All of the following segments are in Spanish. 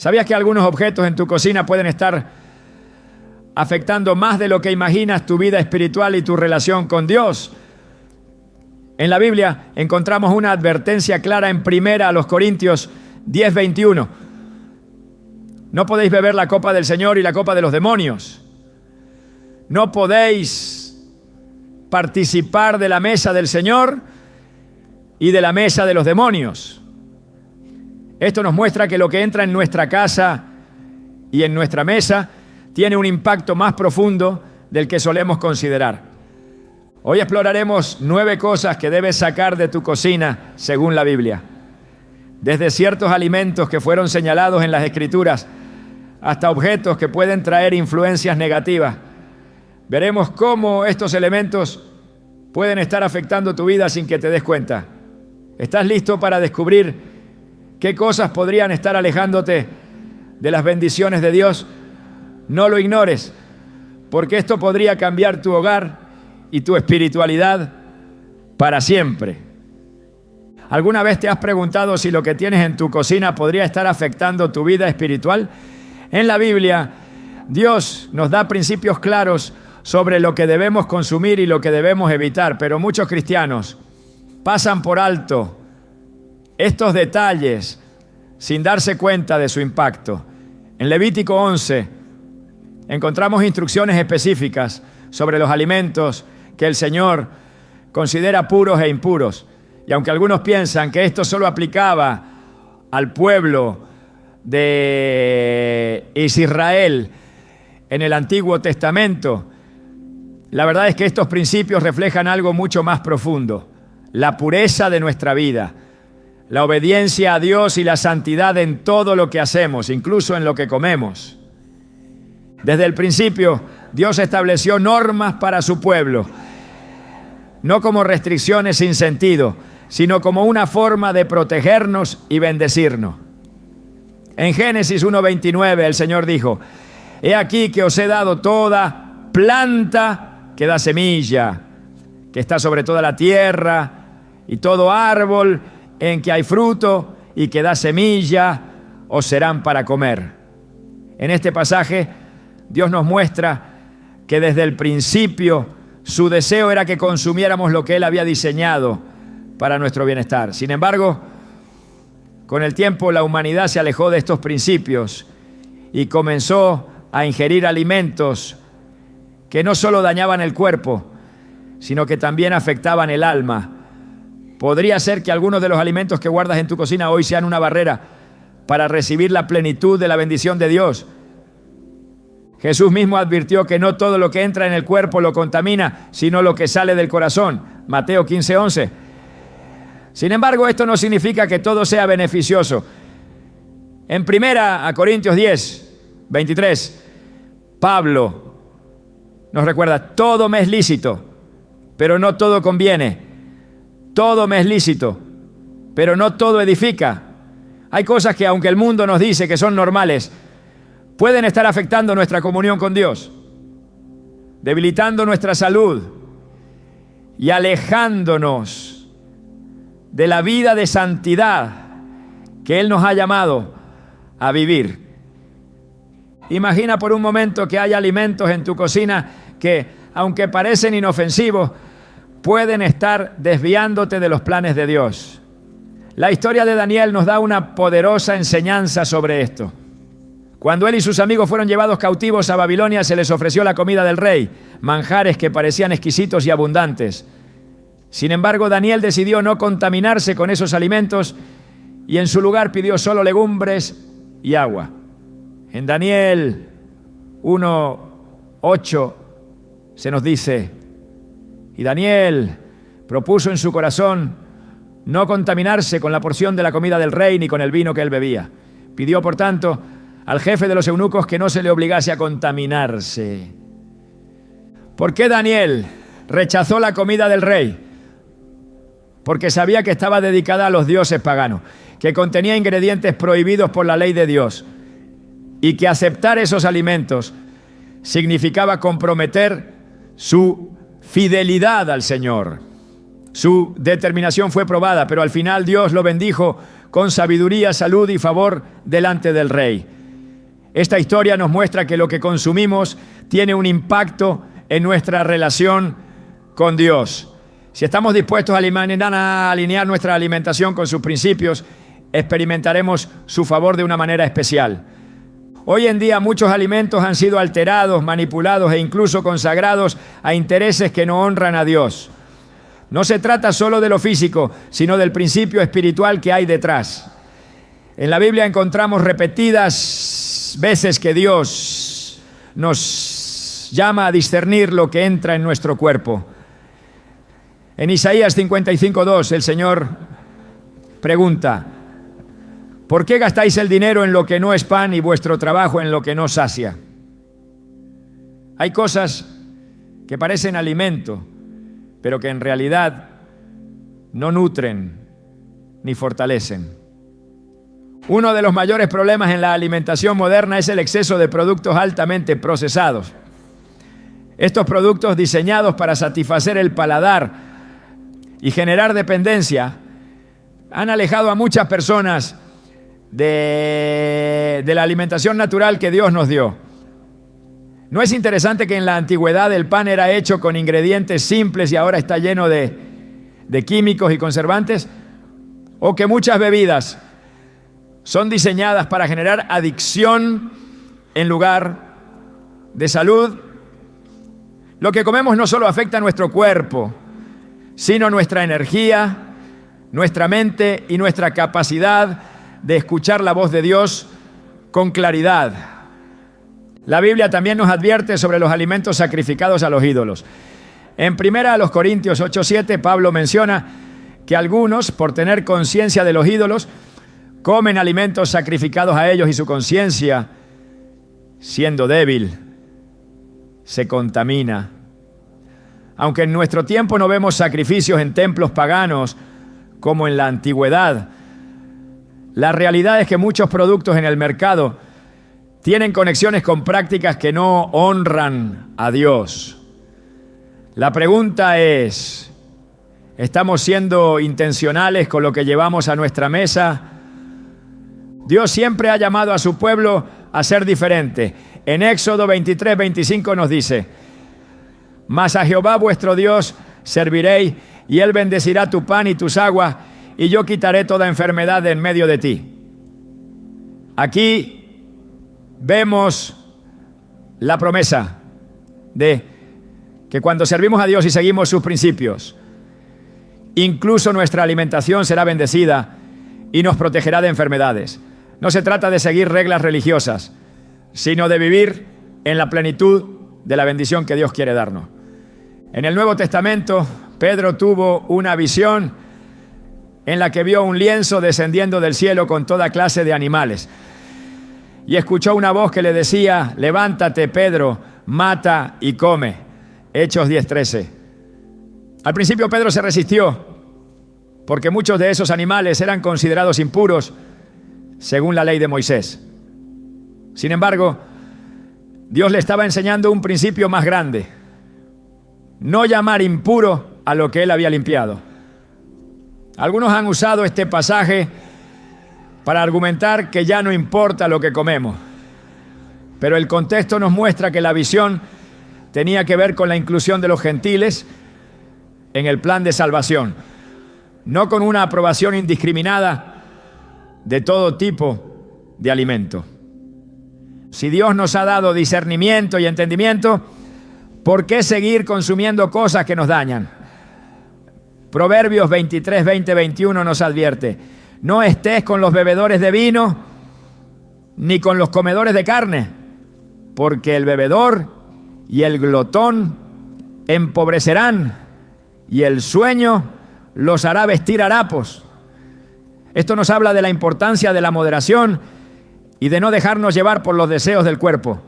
¿Sabías que algunos objetos en tu cocina pueden estar afectando más de lo que imaginas tu vida espiritual y tu relación con Dios? En la Biblia encontramos una advertencia clara en 1 Corintios 10:21. No podéis beber la copa del Señor y la copa de los demonios. No podéis participar de la mesa del Señor y de la mesa de los demonios. Esto nos muestra que lo que entra en nuestra casa y en nuestra mesa tiene un impacto más profundo del que solemos considerar. Hoy exploraremos 9 cosas que debes sacar de tu cocina según la Biblia. Desde ciertos alimentos que fueron señalados en las Escrituras hasta objetos que pueden traer influencias negativas. Veremos cómo estos elementos pueden estar afectando tu vida sin que te des cuenta. ¿Estás listo para descubrir qué cosas podrían estar alejándote de las bendiciones de Dios? No lo ignores, porque esto podría cambiar tu hogar y tu espiritualidad para siempre. ¿Alguna vez te has preguntado si lo que tienes en tu cocina podría estar afectando tu vida espiritual? En la Biblia, Dios nos da principios claros sobre lo que debemos consumir y lo que debemos evitar, pero muchos cristianos pasan por alto estos detalles sin darse cuenta de su impacto. En Levítico 11 encontramos instrucciones específicas sobre los alimentos que el Señor considera puros e impuros. Y aunque algunos piensan que esto solo aplicaba al pueblo de Israel en el Antiguo Testamento, la verdad es que estos principios reflejan algo mucho más profundo: la pureza de nuestra vida, la obediencia a Dios y la santidad en todo lo que hacemos, incluso en lo que comemos. Desde el principio, Dios estableció normas para su pueblo, no como restricciones sin sentido, sino como una forma de protegernos y bendecirnos. En Génesis 1:29 el Señor dijo: he aquí que os he dado toda planta que da semilla, que está sobre toda la tierra, y todo árbol en que hay fruto y que da semilla, os serán para comer. En este pasaje, Dios nos muestra que desde el principio su deseo era que consumiéramos lo que Él había diseñado para nuestro bienestar. Sin embargo, con el tiempo la humanidad se alejó de estos principios y comenzó a ingerir alimentos que no solo dañaban el cuerpo, sino que también afectaban el alma. Podría ser que algunos de los alimentos que guardas en tu cocina hoy sean una barrera para recibir la plenitud de la bendición de Dios. Jesús mismo advirtió que no todo lo que entra en el cuerpo lo contamina, sino lo que sale del corazón. Mateo 15:11. Sin embargo, esto no significa que todo sea beneficioso. En 1 Corintios 10:23, Pablo nos recuerda: todo me es lícito, pero no todo conviene. Todo me es lícito, pero no todo edifica. Hay cosas que, aunque el mundo nos dice que son normales, pueden estar afectando nuestra comunión con Dios, debilitando nuestra salud y alejándonos de la vida de santidad que Él nos ha llamado a vivir. Imagina por un momento que hay alimentos en tu cocina que, aunque parecen inofensivos, pueden estar desviándote de los planes de Dios. La historia de Daniel nos da una poderosa enseñanza sobre esto. Cuando él y sus amigos fueron llevados cautivos a Babilonia, se les ofreció la comida del rey, manjares que parecían exquisitos y abundantes. Sin embargo, Daniel decidió no contaminarse con esos alimentos y en su lugar pidió solo legumbres y agua. En Daniel 1:8 se nos dice: y Daniel propuso en su corazón no contaminarse con la porción de la comida del rey ni con el vino que él bebía. Pidió, por tanto, al jefe de los eunucos que no se le obligase a contaminarse. ¿Por qué Daniel rechazó la comida del rey? Porque sabía que estaba dedicada a los dioses paganos, que contenía ingredientes prohibidos por la ley de Dios, y que aceptar esos alimentos significaba comprometer su fidelidad al Señor. Su determinación fue probada, pero al final Dios lo bendijo con sabiduría, salud y favor delante del rey. Esta historia nos muestra que lo que consumimos tiene un impacto en nuestra relación con Dios. Si estamos dispuestos a alinear nuestra alimentación con sus principios, experimentaremos su favor de una manera especial. Hoy en día muchos alimentos han sido alterados, manipulados e incluso consagrados a intereses que no honran a Dios. No se trata solo de lo físico, sino del principio espiritual que hay detrás. En la Biblia encontramos repetidas veces que Dios nos llama a discernir lo que entra en nuestro cuerpo. En Isaías 55:2 el Señor pregunta: ¿por qué gastáis el dinero en lo que no es pan y vuestro trabajo en lo que no sacia? Hay cosas que parecen alimento, pero que en realidad no nutren ni fortalecen. Uno de los mayores problemas en la alimentación moderna es el exceso de productos altamente procesados. Estos productos diseñados para satisfacer el paladar y generar dependencia han alejado a muchas personas de la alimentación natural que Dios nos dio. ¿No es interesante que en la antigüedad el pan era hecho con ingredientes simples y ahora está lleno de químicos y conservantes? O que muchas bebidas son diseñadas para generar adicción en lugar de salud. Lo que comemos no solo afecta a nuestro cuerpo, sino nuestra energía, nuestra mente y nuestra capacidad de escuchar la voz de Dios con claridad. La Biblia también nos advierte sobre los alimentos sacrificados a los ídolos. En 1 Corintios 8:7, Pablo menciona que algunos, por tener conciencia de los ídolos, comen alimentos sacrificados a ellos y su conciencia, siendo débil, se contamina. Aunque en nuestro tiempo no vemos sacrificios en templos paganos como en la antigüedad, la realidad es que muchos productos en el mercado tienen conexiones con prácticas que no honran a Dios. La pregunta es: ¿estamos siendo intencionales con lo que llevamos a nuestra mesa? Dios siempre ha llamado a su pueblo a ser diferente. En Éxodo 23:25 nos dice: mas a Jehová vuestro Dios serviréis, y Él bendecirá tu pan y tus aguas, y yo quitaré toda enfermedad de en medio de ti. Aquí vemos la promesa de que cuando servimos a Dios y seguimos sus principios, incluso nuestra alimentación será bendecida y nos protegerá de enfermedades. No se trata de seguir reglas religiosas, sino de vivir en la plenitud de la bendición que Dios quiere darnos. En el Nuevo Testamento, Pedro tuvo una visión en la que vio un lienzo descendiendo del cielo con toda clase de animales. Y escuchó una voz que le decía: levántate, Pedro, mata y come. Hechos 10:13. Al principio Pedro se resistió, porque muchos de esos animales eran considerados impuros según la ley de Moisés. Sin embargo, Dios le estaba enseñando un principio más grande: no llamar impuro a lo que él había limpiado. Algunos han usado este pasaje para argumentar que ya no importa lo que comemos, pero el contexto nos muestra que la visión tenía que ver con la inclusión de los gentiles en el plan de salvación, no con una aprobación indiscriminada de todo tipo de alimento. Si Dios nos ha dado discernimiento y entendimiento, ¿por qué seguir consumiendo cosas que nos dañan? Proverbios 23, 20, 21 nos advierte: no estés con los bebedores de vino, ni con los comedores de carne, porque el bebedor y el glotón empobrecerán, y el sueño los hará vestir harapos. Esto nos habla de la importancia de la moderación y de no dejarnos llevar por los deseos del cuerpo.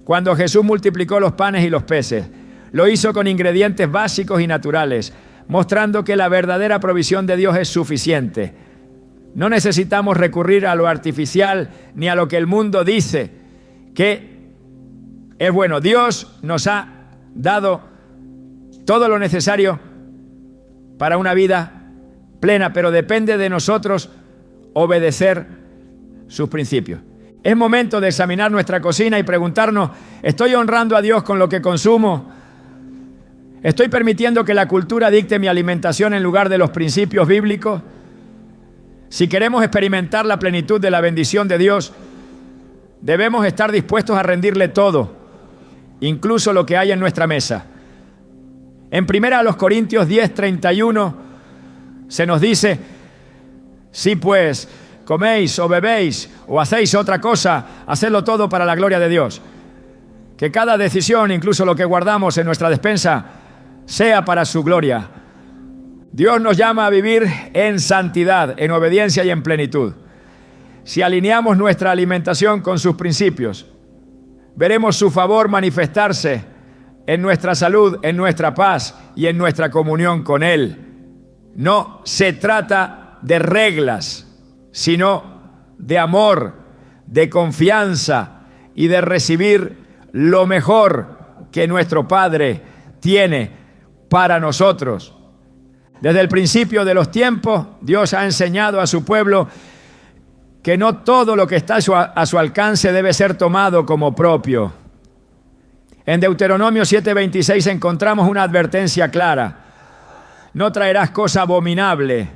Cuando Jesús multiplicó los panes y los peces, lo hizo con ingredientes básicos y naturales, mostrando que la verdadera provisión de Dios es suficiente. No necesitamos recurrir a lo artificial ni a lo que el mundo dice que es bueno. Dios nos ha dado todo lo necesario para una vida plena, pero depende de nosotros obedecer sus principios. Es momento de examinar nuestra cocina y preguntarnos, ¿estoy honrando a Dios con lo que consumo? ¿Estoy permitiendo que la cultura dicte mi alimentación en lugar de los principios bíblicos? Si queremos experimentar la plenitud de la bendición de Dios, debemos estar dispuestos a rendirle todo, incluso lo que hay en nuestra mesa. En 1 Corintios 10:31 se nos dice, si pues coméis o bebéis o hacéis otra cosa, hacedlo todo para la gloria de Dios. Que cada decisión, incluso lo que guardamos en nuestra despensa, sea para su gloria. Dios nos llama a vivir en santidad, en obediencia y en plenitud. Si alineamos nuestra alimentación con sus principios, veremos su favor manifestarse en nuestra salud, en nuestra paz y en nuestra comunión con Él. No se trata de reglas, sino de amor, de confianza y de recibir lo mejor que nuestro Padre tiene para nosotros. Desde el principio de los tiempos, Dios ha enseñado a su pueblo que no todo lo que está a su alcance debe ser tomado como propio. En Deuteronomio 7:26 encontramos una advertencia clara. No traerás cosa abominable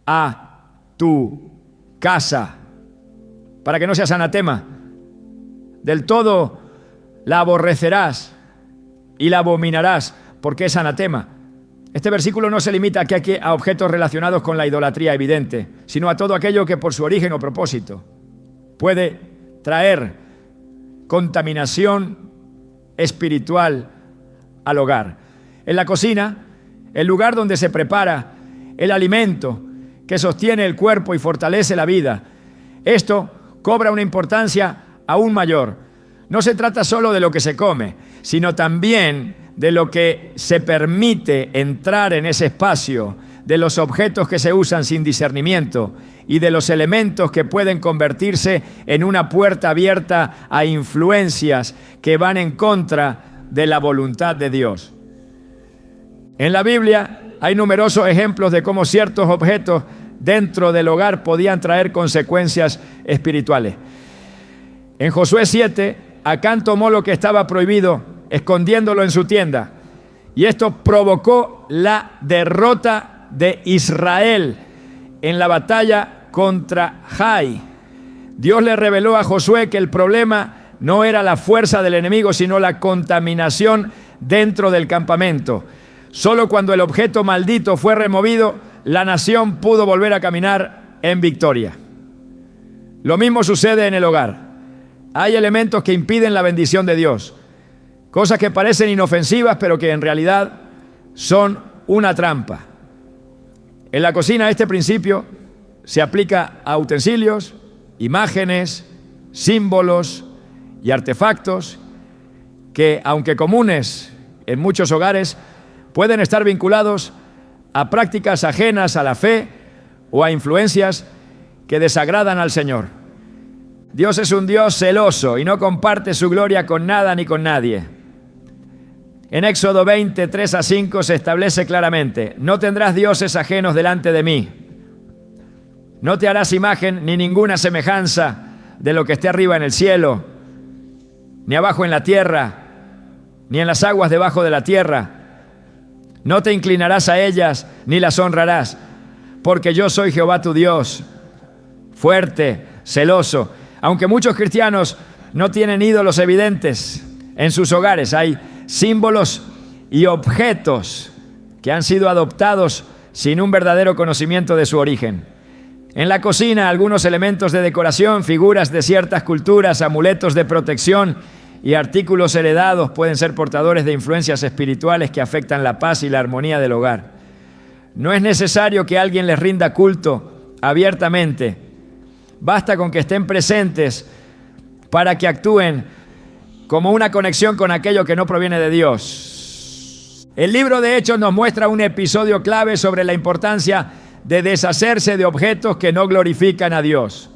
a tu casa, para que no seas anatema. Del todo la aborrecerás y la abominarás, porque es anatema. Este versículo no se limita a objetos relacionados con la idolatría evidente, sino a todo aquello que por su origen o propósito puede traer contaminación espiritual al hogar. En la cocina, el lugar donde se prepara el alimento que sostiene el cuerpo y fortalece la vida, esto cobra una importancia aún mayor. No se trata solo de lo que se come, sino también de lo que se permite entrar en ese espacio, de los objetos que se usan sin discernimiento y de los elementos que pueden convertirse en una puerta abierta a influencias que van en contra de la voluntad de Dios. En la Biblia hay numerosos ejemplos de cómo ciertos objetos dentro del hogar podían traer consecuencias espirituales. En Josué 7, Acán tomó lo que estaba prohibido, escondiéndolo en su tienda, y esto provocó la derrota de Israel en la batalla contra Jai. Dios le reveló a Josué que el problema no era la fuerza del enemigo, sino la contaminación dentro del campamento. Solo cuando el objeto maldito fue removido, la nación pudo volver a caminar en victoria. Lo mismo sucede en el hogar. Hay elementos que impiden la bendición de Dios, cosas que parecen inofensivas, pero que en realidad son una trampa. En la cocina este principio se aplica a utensilios, imágenes, símbolos y artefactos que, aunque comunes en muchos hogares, pueden estar vinculados a prácticas ajenas a la fe o a influencias que desagradan al Señor. Dios es un Dios celoso y no comparte su gloria con nada ni con nadie. En Éxodo 20, 3-5 se establece claramente: no tendrás dioses ajenos delante de mí. No te harás imagen ni ninguna semejanza de lo que esté arriba en el cielo, ni abajo en la tierra, ni en las aguas debajo de la tierra. No te inclinarás a ellas ni las honrarás, porque yo soy Jehová tu Dios, fuerte, celoso. Aunque muchos cristianos no tienen ídolos evidentes en sus hogares, hay símbolos y objetos que han sido adoptados sin un verdadero conocimiento de su origen. En la cocina, algunos elementos de decoración, figuras de ciertas culturas, amuletos de protección y artículos heredados pueden ser portadores de influencias espirituales que afectan la paz y la armonía del hogar. No es necesario que alguien les rinda culto abiertamente. Basta con que estén presentes para que actúen como una conexión con aquello que no proviene de Dios. El libro de Hechos nos muestra un episodio clave sobre la importancia de deshacerse de objetos que no glorifican a Dios.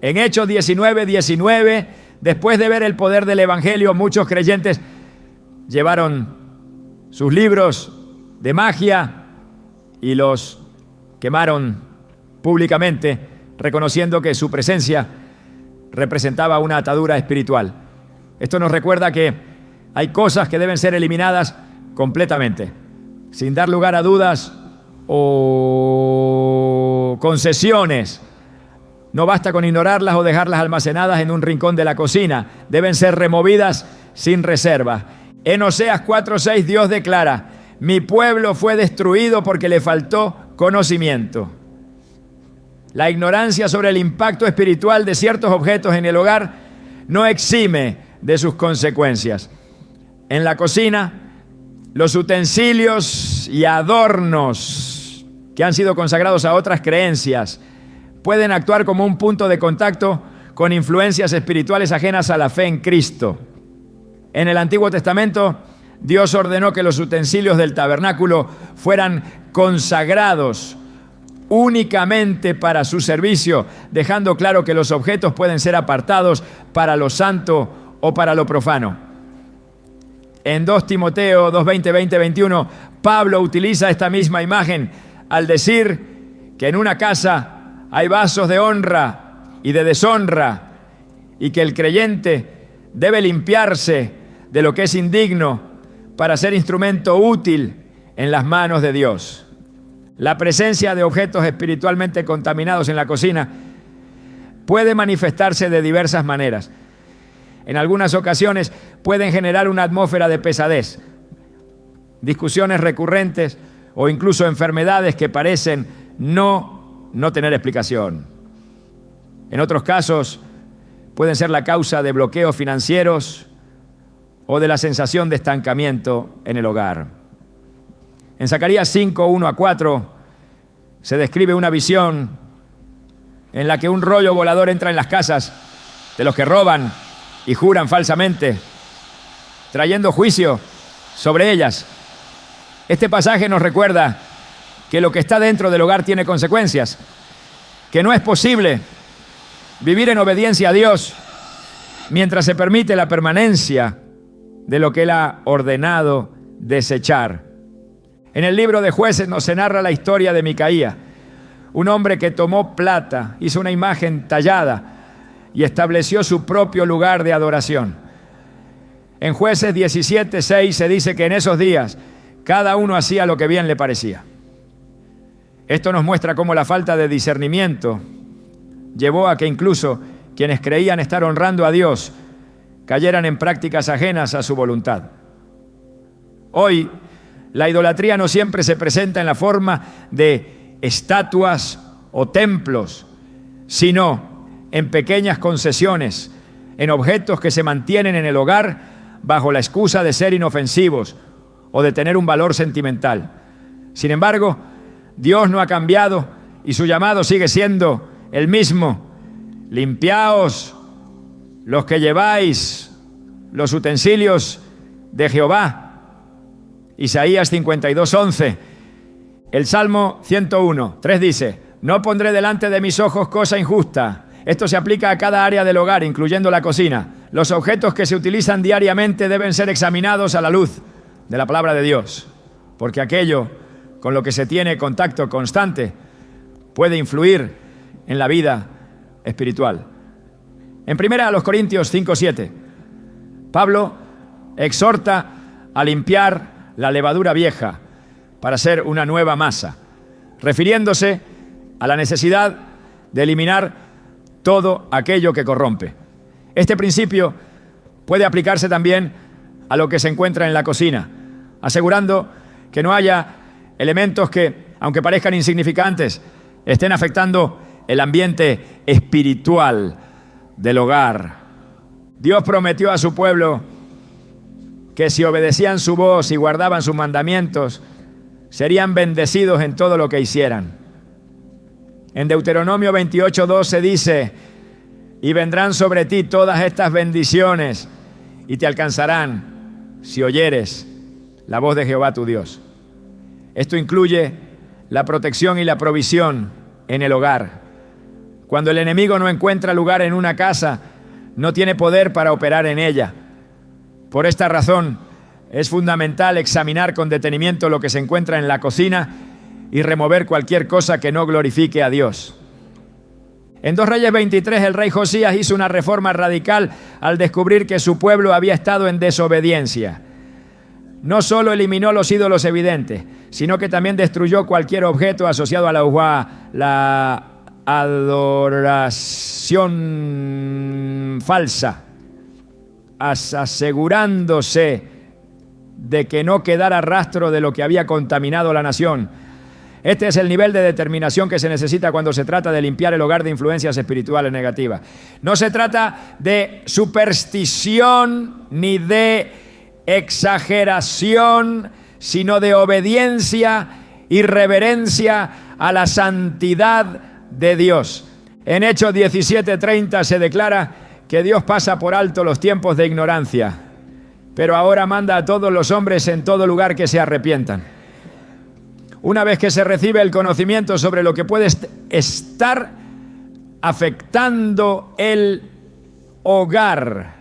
En Hechos 19:19, después de ver el poder del Evangelio, muchos creyentes llevaron sus libros de magia y los quemaron públicamente, reconociendo que su presencia representaba una atadura espiritual. Esto nos recuerda que hay cosas que deben ser eliminadas completamente, sin dar lugar a dudas o concesiones. No basta con ignorarlas o dejarlas almacenadas en un rincón de la cocina. Deben ser removidas sin reserva. En Oseas 4:6 Dios declara: mi pueblo fue destruido porque le faltó conocimiento. La ignorancia sobre el impacto espiritual de ciertos objetos en el hogar no exime de sus consecuencias. En la cocina, los utensilios y adornos que han sido consagrados a otras creencias pueden actuar como un punto de contacto con influencias espirituales ajenas a la fe en Cristo. En el Antiguo Testamento, Dios ordenó que los utensilios del tabernáculo fueran consagrados únicamente para su servicio, dejando claro que los objetos pueden ser apartados para lo santo o para lo profano. En 2 Timoteo 2:20, 21, Pablo utiliza esta misma imagen al decir que en una casa hay vasos de honra y de deshonra y que el creyente debe limpiarse de lo que es indigno para ser instrumento útil en las manos de Dios. La presencia de objetos espiritualmente contaminados en la cocina puede manifestarse de diversas maneras. En algunas ocasiones pueden generar una atmósfera de pesadez, discusiones recurrentes o incluso enfermedades que parecen no tener explicación. En otros casos pueden ser la causa de bloqueos financieros o de la sensación de estancamiento en el hogar. En Zacarías 5:1-4 se describe una visión en la que un rollo volador entra en las casas de los que roban y juran falsamente, trayendo juicio sobre ellas. Este pasaje nos recuerda que lo que está dentro del hogar tiene consecuencias, que no es posible vivir en obediencia a Dios mientras se permite la permanencia de lo que Él ha ordenado desechar. En el libro de Jueces se narra la historia de Micaía, un hombre que tomó plata, hizo una imagen tallada y estableció su propio lugar de adoración. En Jueces 17:6 se dice que en esos días cada uno hacía lo que bien le parecía. Esto nos muestra cómo la falta de discernimiento llevó a que incluso quienes creían estar honrando a Dios cayeran en prácticas ajenas a su voluntad. Hoy, la idolatría no siempre se presenta en la forma de estatuas o templos, sino en pequeñas concesiones, en objetos que se mantienen en el hogar bajo la excusa de ser inofensivos o de tener un valor sentimental. Sin embargo, Dios no ha cambiado y su llamado sigue siendo el mismo: limpiaos los que lleváis los utensilios de Jehová. Isaías 52:11. El Salmo 101:3 dice: no pondré delante de mis ojos cosa injusta. Esto se aplica a cada área del hogar, incluyendo la cocina. Los objetos que se utilizan diariamente deben ser examinados a la luz de la palabra de Dios, porque aquello con lo que se tiene contacto constante puede influir en la vida espiritual. En 1 Corintios 5:7, Pablo exhorta a limpiar la levadura vieja para hacer una nueva masa, refiriéndose a la necesidad de eliminar todo aquello que corrompe. Este principio puede aplicarse también a lo que se encuentra en la cocina, asegurando que no haya elementos que, aunque parezcan insignificantes, estén afectando el ambiente espiritual del hogar. Dios prometió a su pueblo que si obedecían su voz y guardaban sus mandamientos, serían bendecidos en todo lo que hicieran. En Deuteronomio 28:12 dice: y vendrán sobre ti todas estas bendiciones y te alcanzarán si oyeres la voz de Jehová tu Dios. Esto incluye la protección y la provisión en el hogar. Cuando el enemigo no encuentra lugar en una casa, no tiene poder para operar en ella. Por esta razón, es fundamental examinar con detenimiento lo que se encuentra en la cocina y remover cualquier cosa que no glorifique a Dios. En 2 Reyes 23, el rey Josías hizo una reforma radical al descubrir que su pueblo había estado en desobediencia. No solo eliminó los ídolos evidentes, sino que también destruyó cualquier objeto asociado a la adoración falsa, asegurándose de que no quedara rastro de lo que había contaminado la nación. Este es el nivel de determinación que se necesita cuando se trata de limpiar el hogar de influencias espirituales negativas. No se trata de superstición ni de exageración, sino de obediencia y reverencia a la santidad de Dios. En Hechos 17:30 se declara que Dios pasa por alto los tiempos de ignorancia, pero ahora manda a todos los hombres en todo lugar que se arrepientan. Una vez que se recibe el conocimiento sobre lo que puede estar afectando el hogar,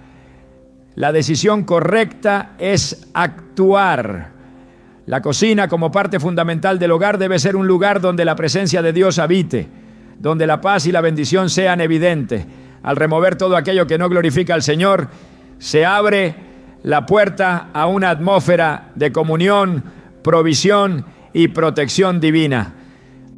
la decisión correcta es actuar. La cocina, como parte fundamental del hogar, debe ser un lugar donde la presencia de Dios habite, donde la paz y la bendición sean evidentes. Al remover todo aquello que no glorifica al Señor, se abre la puerta a una atmósfera de comunión, provisión y protección divina.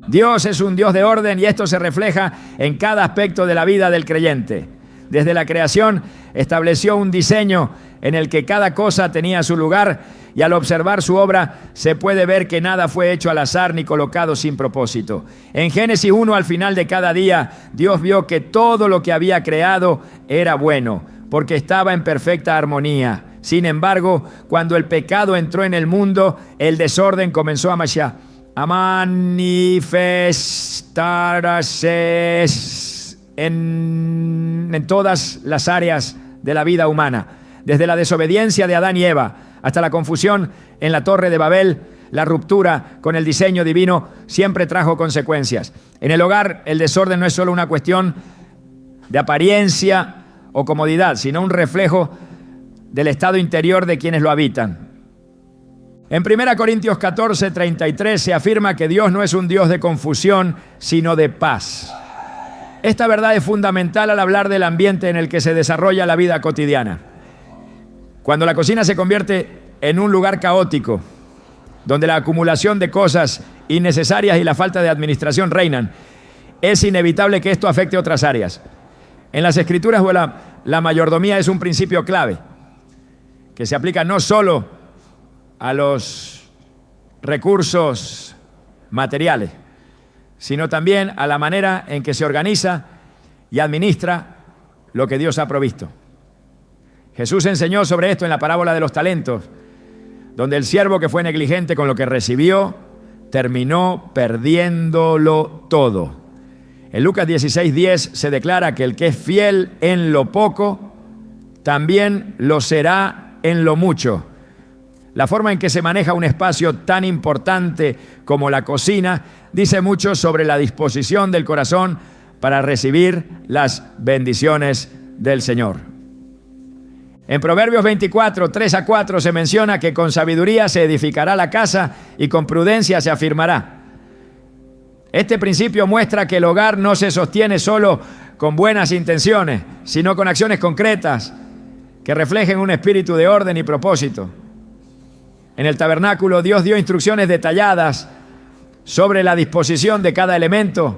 Dios es un Dios de orden y esto se refleja en cada aspecto de la vida del creyente. Desde la creación estableció un diseño en el que cada cosa tenía su lugar, y al observar su obra se puede ver que nada fue hecho al azar ni colocado sin propósito. En Génesis 1, al final de cada día, Dios vio que todo lo que había creado era bueno, porque estaba en perfecta armonía. Sin embargo, cuando el pecado entró en el mundo, el desorden comenzó a manifestarse en todas las áreas de la vida humana. Desde la desobediencia de Adán y Eva hasta la confusión en la Torre de Babel, la ruptura con el diseño divino siempre trajo consecuencias. En el hogar, el desorden no es solo una cuestión de apariencia o comodidad, sino un reflejo del estado interior de quienes lo habitan. En 1 Corintios 14:33 se afirma que Dios no es un Dios de confusión, sino de paz. Esta verdad es fundamental al hablar del ambiente en el que se desarrolla la vida cotidiana. Cuando la cocina se convierte en un lugar caótico, donde la acumulación de cosas innecesarias y la falta de administración reinan, es inevitable que esto afecte otras áreas. En las Escrituras, la mayordomía es un principio clave, que se aplica no solo a los recursos materiales, sino también a la manera en que se organiza y administra lo que Dios ha provisto. Jesús enseñó sobre esto en la parábola de los talentos, donde el siervo que fue negligente con lo que recibió terminó perdiéndolo todo. En Lucas 16:10 se declara que el que es fiel en lo poco, también lo será en lo mucho. La forma en que se maneja un espacio tan importante como la cocina dice mucho sobre la disposición del corazón para recibir las bendiciones del Señor. En Proverbios 24, 3-4 se menciona que con sabiduría se edificará la casa y con prudencia se afirmará. Este principio muestra que el hogar no se sostiene solo con buenas intenciones, sino con acciones concretas que reflejen un espíritu de orden y propósito. En el tabernáculo, Dios dio instrucciones detalladas sobre la disposición de cada elemento,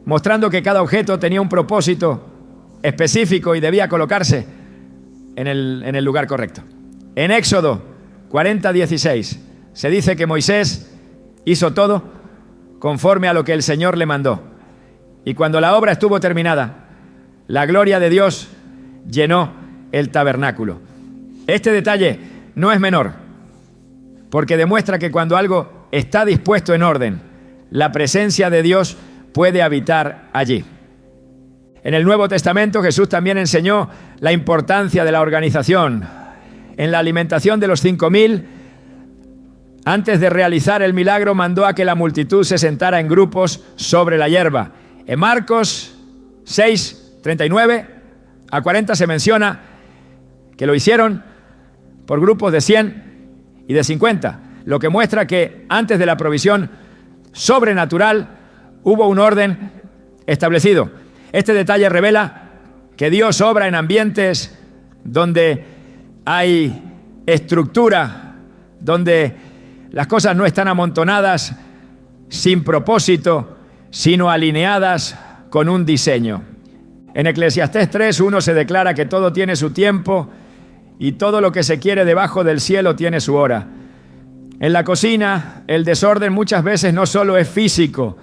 mostrando que cada objeto tenía un propósito específico y debía colocarse en el lugar correcto. En Éxodo 40:16 se dice que Moisés hizo todo conforme a lo que el Señor le mandó. Y cuando la obra estuvo terminada, la gloria de Dios llenó el tabernáculo. Este detalle no es menor, porque demuestra que cuando algo está dispuesto en orden, la presencia de Dios puede habitar allí. En el Nuevo Testamento, Jesús también enseñó la importancia de la organización. En la alimentación de los 5,000, antes de realizar el milagro, mandó a que la multitud se sentara en grupos sobre la hierba. En Marcos 6:39-40 se menciona que lo hicieron por grupos de 100 y de 50, lo que muestra que antes de la provisión sobrenatural, hubo un orden establecido. Este detalle revela que Dios obra en ambientes donde hay estructura, donde las cosas no están amontonadas sin propósito, sino alineadas con un diseño. En Eclesiastés 3:1 se declara que todo tiene su tiempo y todo lo que se quiere debajo del cielo tiene su hora. En la cocina, el desorden muchas veces no solo es físico,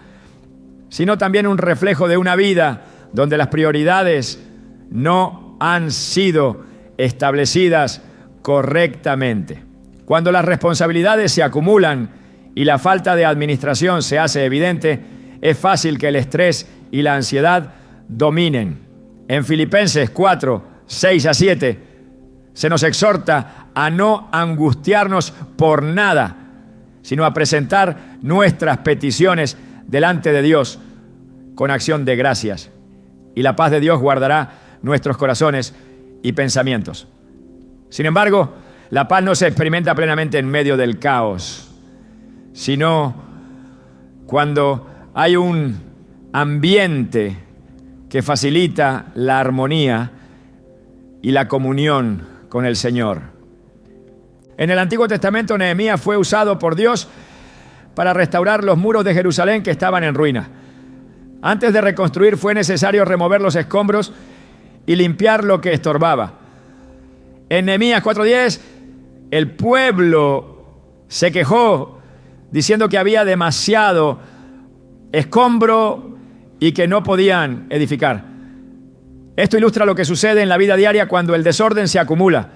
sino también un reflejo de una vida donde las prioridades no han sido establecidas correctamente. Cuando las responsabilidades se acumulan y la falta de administración se hace evidente, es fácil que el estrés y la ansiedad dominen. En Filipenses 4:6-7 se nos exhorta a no angustiarnos por nada, sino a presentar nuestras peticiones delante de Dios con acción de gracias. Y la paz de Dios guardará nuestros corazones y pensamientos. Sin embargo, la paz no se experimenta plenamente en medio del caos, sino cuando hay un ambiente que facilita la armonía y la comunión con el Señor. En el Antiguo Testamento, Nehemías fue usado por Dios para restaurar los muros de Jerusalén que estaban en ruina. Antes de reconstruir fue necesario remover los escombros y limpiar lo que estorbaba. En Nehemías 4:10, el pueblo se quejó diciendo que había demasiado escombro y que no podían edificar. Esto ilustra lo que sucede en la vida diaria cuando el desorden se acumula,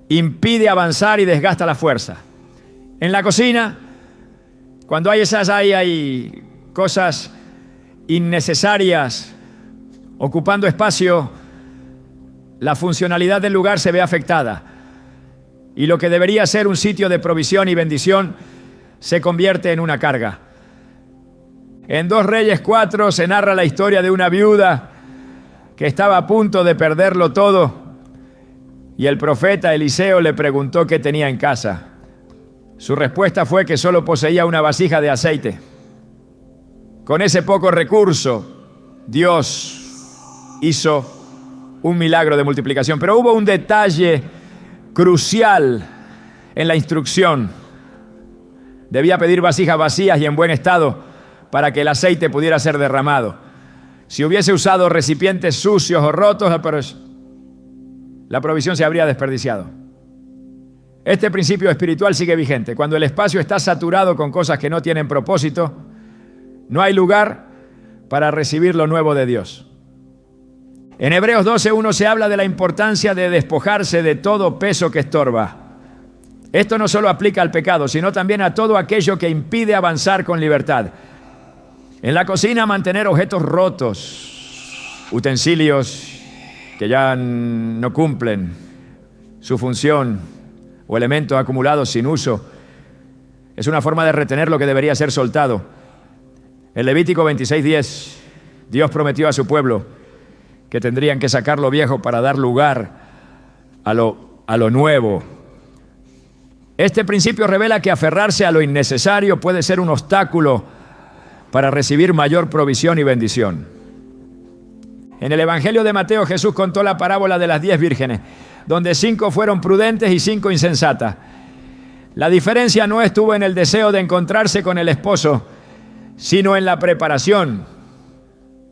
impide avanzar y desgasta la fuerza. En la cocina, cuando hay cosas innecesarias ocupando espacio, la funcionalidad del lugar se ve afectada y lo que debería ser un sitio de provisión y bendición se convierte en una carga. En 2 Reyes 4 se narra la historia de una viuda que estaba a punto de perderlo todo y el profeta Eliseo le preguntó qué tenía en casa. Su respuesta fue que solo poseía una vasija de aceite. Con ese poco recurso, Dios hizo un milagro de multiplicación. Pero hubo un detalle crucial en la instrucción. Debía pedir vasijas vacías y en buen estado para que el aceite pudiera ser derramado. Si hubiese usado recipientes sucios o rotos, la provisión se habría desperdiciado. Este principio espiritual sigue vigente. Cuando el espacio está saturado con cosas que no tienen propósito, no hay lugar para recibir lo nuevo de Dios. En Hebreos 12:1 se habla de la importancia de despojarse de todo peso que estorba. Esto no solo aplica al pecado, sino también a todo aquello que impide avanzar con libertad. En la cocina, mantener objetos rotos, utensilios que ya no cumplen su función o elementos acumulados sin uso, es una forma de retener lo que debería ser soltado. En Levítico 26:10, Dios prometió a su pueblo que tendrían que sacar lo viejo para dar lugar a lo nuevo. Este principio revela que aferrarse a lo innecesario puede ser un obstáculo para recibir mayor provisión y bendición. En el Evangelio de Mateo, Jesús contó la parábola de las 10 vírgenes, donde 5 fueron prudentes y 5 insensatas. La diferencia no estuvo en el deseo de encontrarse con el esposo, sino en la preparación.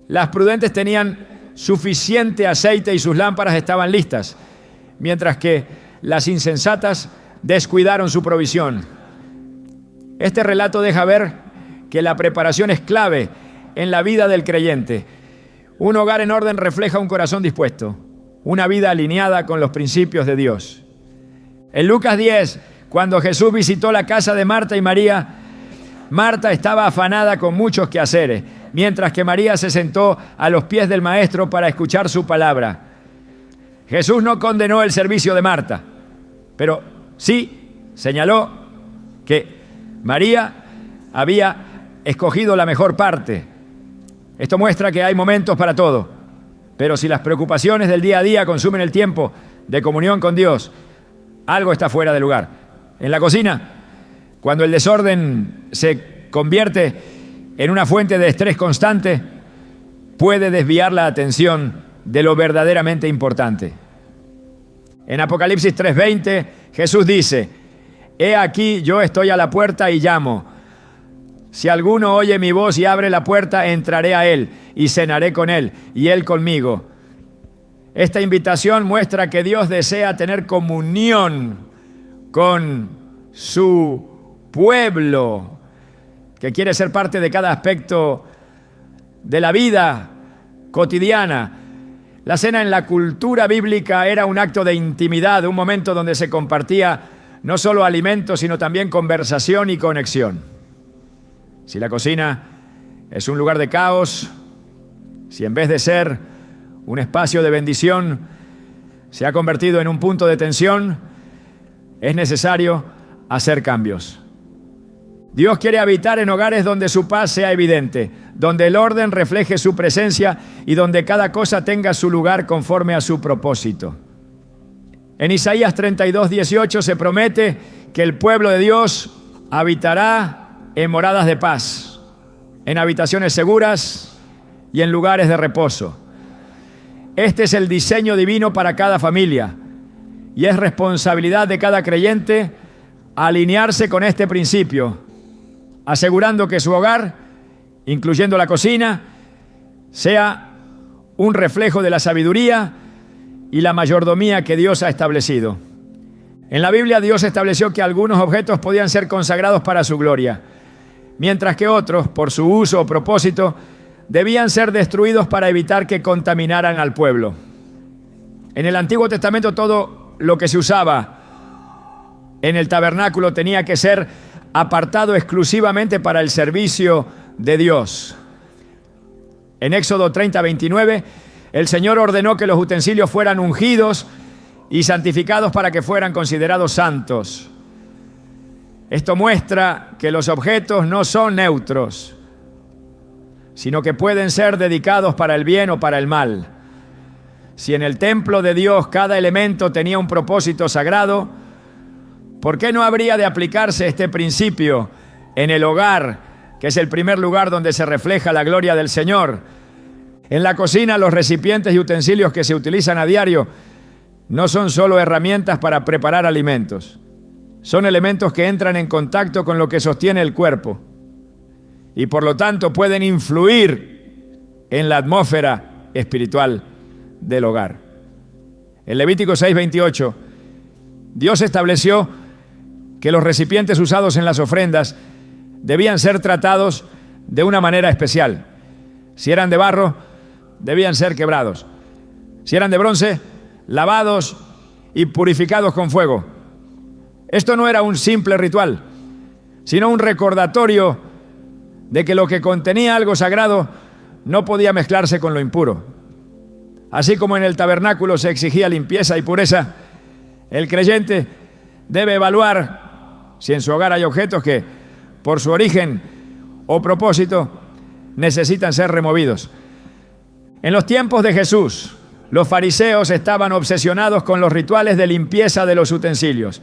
Las prudentes tenían suficiente aceite y sus lámparas estaban listas, mientras que las insensatas descuidaron su provisión. Este relato deja ver que la preparación es clave en la vida del creyente. Un hogar en orden refleja un corazón dispuesto, una vida alineada con los principios de Dios. En Lucas 10, cuando Jesús visitó la casa de Marta y María, Marta estaba afanada con muchos quehaceres, mientras que María se sentó a los pies del Maestro para escuchar su palabra. Jesús no condenó el servicio de Marta, pero sí señaló que María había escogido la mejor parte. Esto muestra que hay momentos para todo, pero si las preocupaciones del día a día consumen el tiempo de comunión con Dios, algo está fuera de lugar. En la cocina, cuando el desorden se convierte en una fuente de estrés constante, puede desviar la atención de lo verdaderamente importante. En Apocalipsis 3:20, Jesús dice: «He aquí, yo estoy a la puerta y llamo. Si alguno oye mi voz y abre la puerta, entraré a él y cenaré con él y él conmigo». Esta invitación muestra que Dios desea tener comunión con su pueblo, que quiere ser parte de cada aspecto de la vida cotidiana. La cena en la cultura bíblica era un acto de intimidad, un momento donde se compartía no solo alimento, sino también conversación y conexión. Si la cocina es un lugar de caos, si en vez de ser un espacio de bendición se ha convertido en un punto de tensión, es necesario hacer cambios. Dios quiere habitar en hogares donde su paz sea evidente, donde el orden refleje su presencia y donde cada cosa tenga su lugar conforme a su propósito. En Isaías 32:18 se promete que el pueblo de Dios habitará en moradas de paz, en habitaciones seguras y en lugares de reposo. Este es el diseño divino para cada familia y es responsabilidad de cada creyente alinearse con este principio, asegurando que su hogar, incluyendo la cocina, sea un reflejo de la sabiduría y la mayordomía que Dios ha establecido. En la Biblia, Dios estableció que algunos objetos podían ser consagrados para su gloria, mientras que otros, por su uso o propósito, debían ser destruidos para evitar que contaminaran al pueblo. En el Antiguo Testamento, todo lo que se usaba en el tabernáculo tenía que ser apartado exclusivamente para el servicio de Dios. En Éxodo 30:29, el Señor ordenó que los utensilios fueran ungidos y santificados para que fueran considerados santos. Esto muestra que los objetos no son neutros, sino que pueden ser dedicados para el bien o para el mal. Si en el templo de Dios cada elemento tenía un propósito sagrado, ¿por qué no habría de aplicarse este principio en el hogar, que es el primer lugar donde se refleja la gloria del Señor? En la cocina, los recipientes y utensilios que se utilizan a diario no son solo herramientas para preparar alimentos. Son elementos que entran en contacto con lo que sostiene el cuerpo y por lo tanto pueden influir en la atmósfera espiritual del hogar. En Levítico 6:28, Dios estableció que los recipientes usados en las ofrendas debían ser tratados de una manera especial. Si eran de barro, debían ser quebrados. Si eran de bronce, lavados y purificados con fuego. Esto no era un simple ritual, sino un recordatorio de que lo que contenía algo sagrado no podía mezclarse con lo impuro. Así como en el tabernáculo se exigía limpieza y pureza, el creyente debe evaluar si en su hogar hay objetos que, por su origen o propósito, necesitan ser removidos. En los tiempos de Jesús, los fariseos estaban obsesionados con los rituales de limpieza de los utensilios,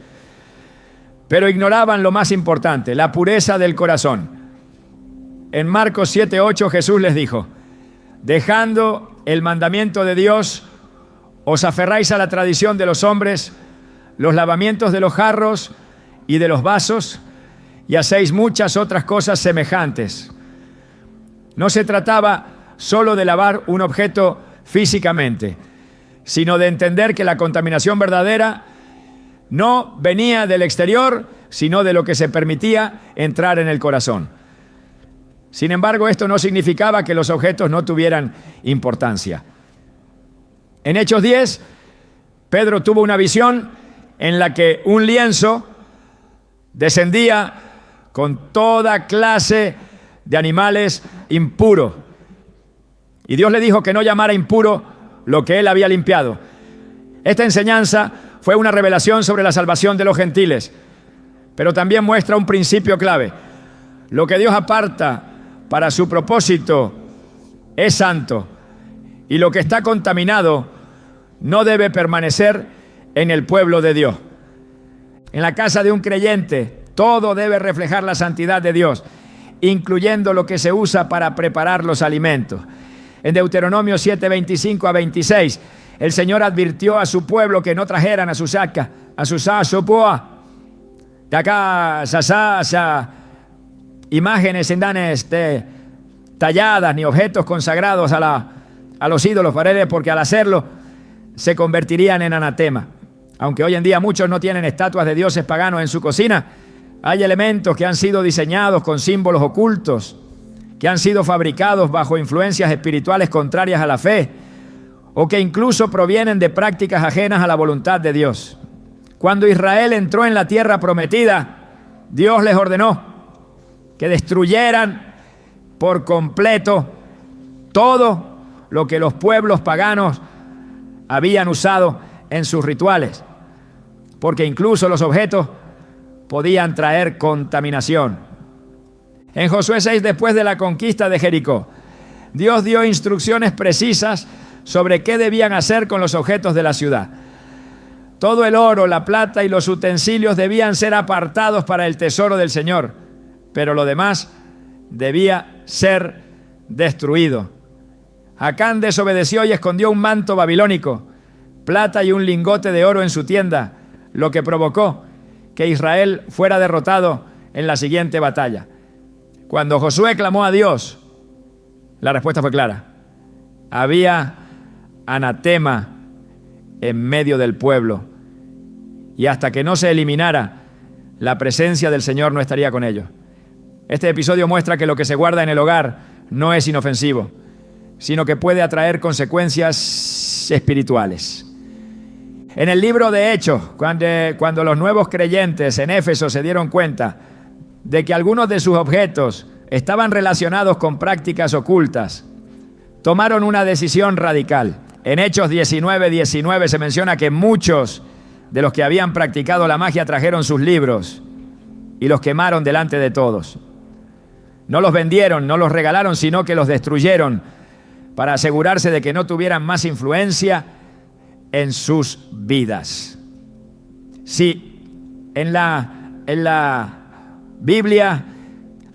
pero ignoraban lo más importante, la pureza del corazón. En Marcos 7:8 Jesús les dijo: dejando el mandamiento de Dios, os aferráis a la tradición de los hombres, los lavamientos de los jarros y de los vasos, y hacéis muchas otras cosas semejantes. No se trataba solo de lavar un objeto físicamente, sino de entender que la contaminación verdadera no venía del exterior, sino de lo que se permitía entrar en el corazón. Sin embargo, esto no significaba que los objetos no tuvieran importancia. En Hechos 10, Pedro tuvo una visión en la que un lienzo descendía con toda clase de animales impuros. Y Dios le dijo que no llamara impuro lo que él había limpiado. Esta enseñanza fue una revelación sobre la salvación de los gentiles, pero también muestra un principio clave. Lo que Dios aparta para su propósito es santo, y lo que está contaminado no debe permanecer en el pueblo de Dios. En la casa de un creyente, todo debe reflejar la santidad de Dios, incluyendo lo que se usa para preparar los alimentos. En Deuteronomio 7, 25 a 26, el Señor advirtió a su pueblo que no trajeran a sus imágenes endanes talladas ni objetos consagrados a los ídolos, porque al hacerlo se convertirían en anatema. Aunque hoy en día muchos no tienen estatuas de dioses paganos en su cocina, hay elementos que han sido diseñados con símbolos ocultos, que han sido fabricados bajo influencias espirituales contrarias a la fe, o que incluso provienen de prácticas ajenas a la voluntad de Dios. Cuando Israel entró en la tierra prometida, Dios les ordenó que destruyeran por completo todo lo que los pueblos paganos habían usado en sus rituales, porque incluso los objetos podían traer contaminación. En Josué 6, después de la conquista de Jericó, Dios dio instrucciones precisas sobre qué debían hacer con los objetos de la ciudad. Todo el oro, la plata y los utensilios debían ser apartados para el tesoro del Señor, pero lo demás debía ser destruido. Acán desobedeció y escondió un manto babilónico, plata y un lingote de oro en su tienda, lo que provocó que Israel fuera derrotado en la siguiente batalla. Cuando Josué clamó a Dios, la respuesta fue clara. Había anatema en medio del pueblo, y hasta que no se eliminara, la presencia del Señor no estaría con ellos. Este episodio muestra que lo que se guarda en el hogar no es inofensivo, sino que puede atraer consecuencias espirituales. En el libro de Hechos, cuando los nuevos creyentes en Éfeso se dieron cuenta de que algunos de sus objetos estaban relacionados con prácticas ocultas, tomaron una decisión radical. En Hechos 19:19 se menciona que muchos de los que habían practicado la magia trajeron sus libros y los quemaron delante de todos. No los vendieron, no los regalaron, sino que los destruyeron para asegurarse de que no tuvieran más influencia en sus vidas. Sí, en la Biblia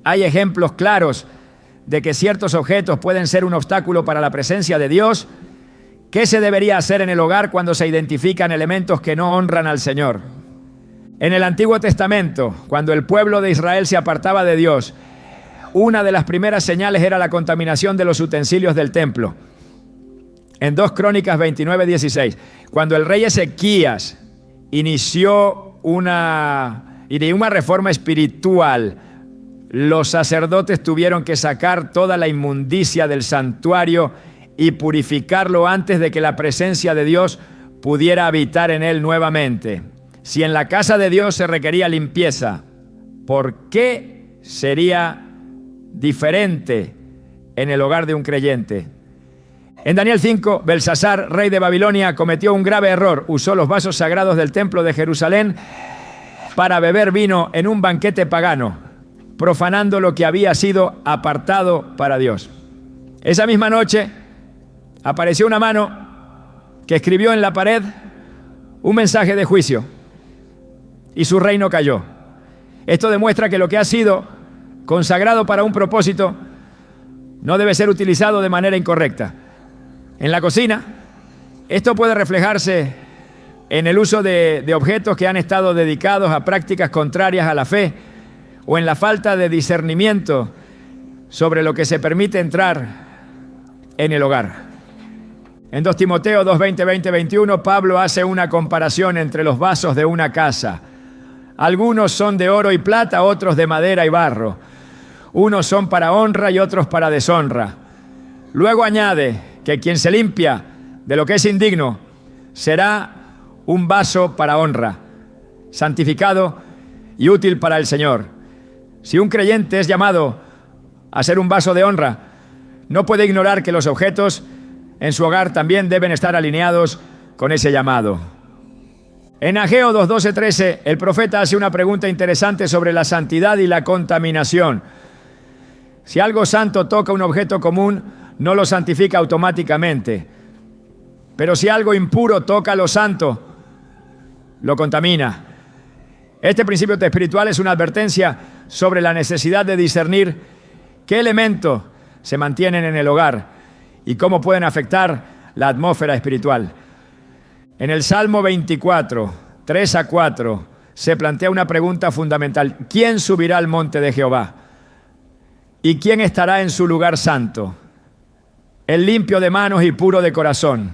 hay ejemplos claros de que ciertos objetos pueden ser un obstáculo para la presencia de Dios. ¿Qué se debería hacer en el hogar cuando se identifican elementos que no honran al Señor? En el Antiguo Testamento, cuando el pueblo de Israel se apartaba de Dios, una de las primeras señales era la contaminación de los utensilios del templo. En 2 Crónicas 29:16, cuando el rey Ezequías inició una reforma espiritual, los sacerdotes tuvieron que sacar toda la inmundicia del santuario y purificarlo antes de que la presencia de Dios pudiera habitar en él nuevamente. Si en la casa de Dios se requería limpieza, ¿por qué sería diferente en el hogar de un creyente? En Daniel 5, Belsasar, rey de Babilonia, cometió un grave error. Usó los vasos sagrados del templo de Jerusalén para beber vino en un banquete pagano, profanando lo que había sido apartado para Dios. Esa misma noche apareció una mano que escribió en la pared un mensaje de juicio y su reino cayó. Esto demuestra que lo que ha sido consagrado para un propósito no debe ser utilizado de manera incorrecta. En la cocina, esto puede reflejarse en el uso de objetos que han estado dedicados a prácticas contrarias a la fe o en la falta de discernimiento sobre lo que se permite entrar en el hogar. En 2 Timoteo 2:20-21, Pablo hace una comparación entre los vasos de una casa. Algunos son de oro y plata, otros de madera y barro. Unos son para honra y otros para deshonra. Luego añade que quien se limpia de lo que es indigno será un vaso para honra, santificado y útil para el Señor. Si un creyente es llamado a ser un vaso de honra, no puede ignorar que los objetos en su hogar también deben estar alineados con ese llamado. En Ageo 2:12-13, el profeta hace una pregunta interesante sobre la santidad y la contaminación. Si algo santo toca un objeto común, no lo santifica automáticamente. Pero si algo impuro toca lo santo, lo contamina. Este principio espiritual es una advertencia sobre la necesidad de discernir ¿Qué elementos se mantienen en el hogar y cómo pueden afectar la atmósfera espiritual? En el Salmo 24, 3 a 4, se plantea una pregunta fundamental. ¿Quién subirá al monte de Jehová? ¿Y quién estará en su lugar santo? El limpio de manos y puro de corazón,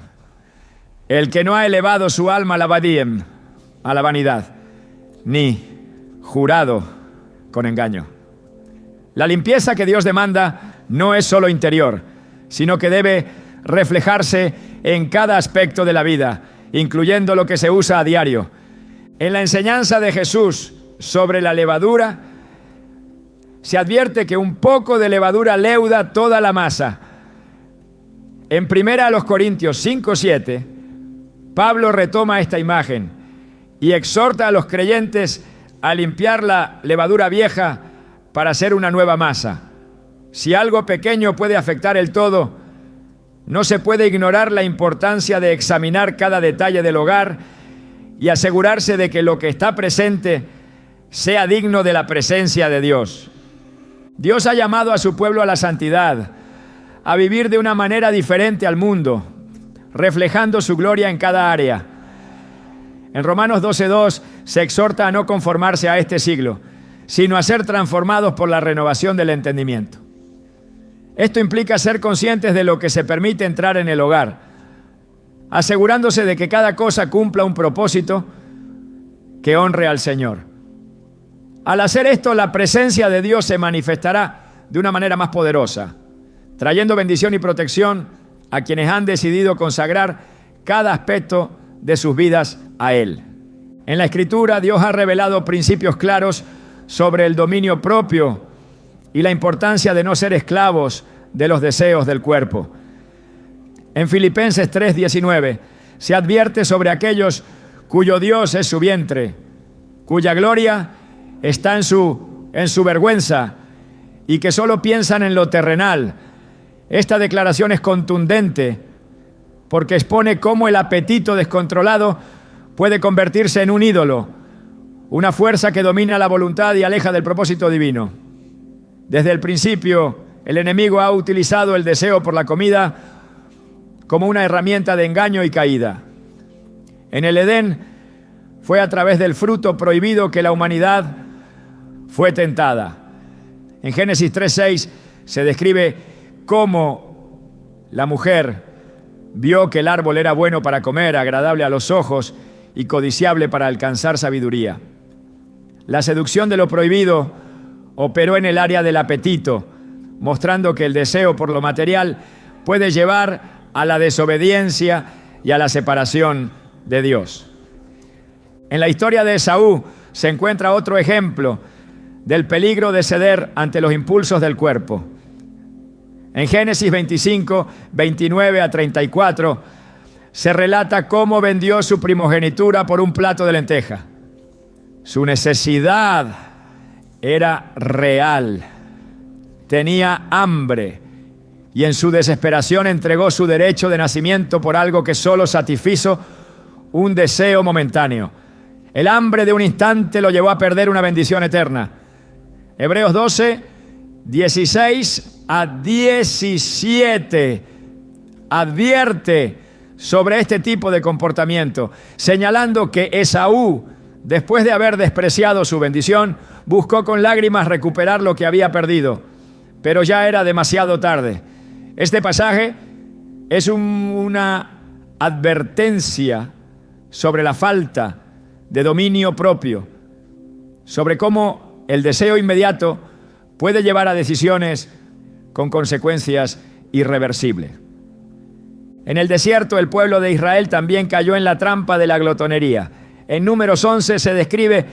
el que no ha elevado su alma a la vadiem, a la vanidad, ni jurado con engaño. La limpieza que Dios demanda no es solo interior, sino que debe reflejarse en cada aspecto de la vida, incluyendo lo que se usa a diario. En la enseñanza de Jesús sobre la levadura, se advierte que un poco de levadura leuda toda la masa. En 1 Corintios 5:7, Pablo retoma esta imagen y exhorta a los creyentes a limpiar la levadura vieja para hacer una nueva masa. Si algo pequeño puede afectar el todo, no se puede ignorar la importancia de examinar cada detalle del hogar y asegurarse de que lo que está presente sea digno de la presencia de Dios. Dios ha llamado a su pueblo a la santidad, a vivir de una manera diferente al mundo, reflejando su gloria en cada área. En Romanos 12:2 se exhorta a no conformarse a este siglo, sino a ser transformados por la renovación del entendimiento. Esto implica ser conscientes de lo que se permite entrar en el hogar, asegurándose de que cada cosa cumpla un propósito que honre al Señor. Al hacer esto, la presencia de Dios se manifestará de una manera más poderosa, trayendo bendición y protección a quienes han decidido consagrar cada aspecto de sus vidas a Él. En la Escritura, Dios ha revelado principios claros sobre el dominio propio y la importancia de no ser esclavos de los deseos del cuerpo. En Filipenses 3:19 se advierte sobre aquellos cuyo Dios es su vientre, cuya gloria está en su vergüenza y que solo piensan en lo terrenal. Esta declaración es contundente porque expone cómo el apetito descontrolado puede convertirse en un ídolo, una fuerza que domina la voluntad y aleja del propósito divino. Desde el principio, el enemigo ha utilizado el deseo por la comida como una herramienta de engaño y caída. En el Edén fue a través del fruto prohibido que la humanidad fue tentada. En Génesis 3:6 se describe cómo la mujer vio que el árbol era bueno para comer, agradable a los ojos y codiciable para alcanzar sabiduría. La seducción de lo prohibido operó en el área del apetito, mostrando que el deseo por lo material puede llevar a la desobediencia y a la separación de Dios. En la historia de Esaú se encuentra otro ejemplo del peligro de ceder ante los impulsos del cuerpo. En Génesis 25, 29 a 34, se relata cómo vendió su primogenitura por un plato de lenteja. Su necesidad era real. Tenía hambre y en su desesperación entregó su derecho de nacimiento por algo que solo satisfizo un deseo momentáneo. El hambre de un instante lo llevó a perder una bendición eterna. Hebreos 12, 16 a 17 advierte sobre este tipo de comportamiento, señalando que Esaú, después de haber despreciado su bendición, buscó con lágrimas recuperar lo que había perdido, pero ya era demasiado tarde. Este pasaje es una advertencia sobre la falta de dominio propio, sobre cómo el deseo inmediato puede llevar a decisiones con consecuencias irreversibles. En el desierto, el pueblo de Israel también cayó en la trampa de la glotonería. En Números 11 se describe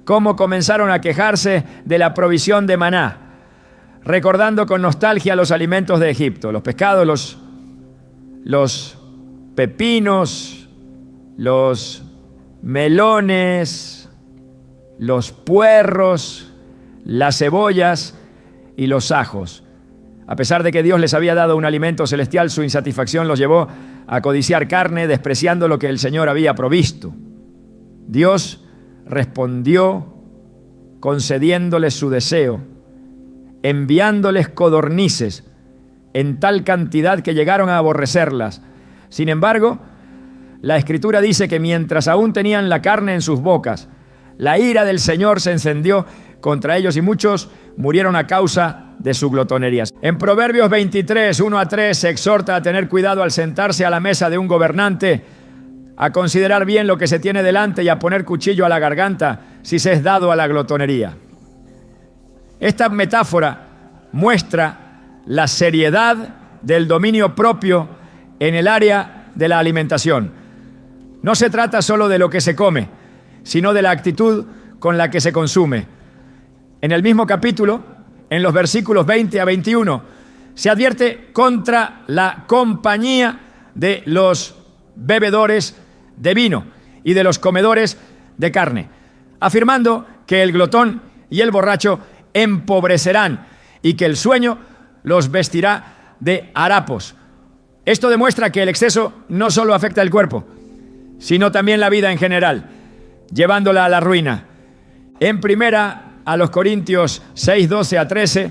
cómo comenzaron a quejarse de la provisión de maná, recordando con nostalgia los alimentos de Egipto, los pescados, los pepinos, los melones, los puerros, las cebollas y los ajos. A pesar de que Dios les había dado un alimento celestial, su insatisfacción los llevó a codiciar carne, despreciando lo que el Señor había provisto. Dios respondió concediéndoles su deseo enviándoles codornices en tal cantidad que llegaron a aborrecerlas. Sin embargo, la Escritura dice que mientras aún tenían la carne en sus bocas, la ira del Señor se encendió contra ellos y muchos murieron a causa de su glotonería. En Proverbios 23, 1-3, se exhorta a tener cuidado al sentarse a la mesa de un gobernante, a considerar bien lo que se tiene delante y a poner cuchillo a la garganta si se es dado a la glotonería. Esta metáfora muestra la seriedad del dominio propio en el área de la alimentación. No se trata solo de lo que se come, sino de la actitud con la que se consume. En el mismo capítulo, en los versículos 20 a 21, se advierte contra la compañía de los bebedores de vino y de los comedores de carne, afirmando que el glotón y el borracho empobrecerán y que el sueño los vestirá de harapos. Esto demuestra que el exceso no solo afecta el cuerpo, sino también la vida en general, llevándola a la ruina. En primera a los Corintios 6, 12-13,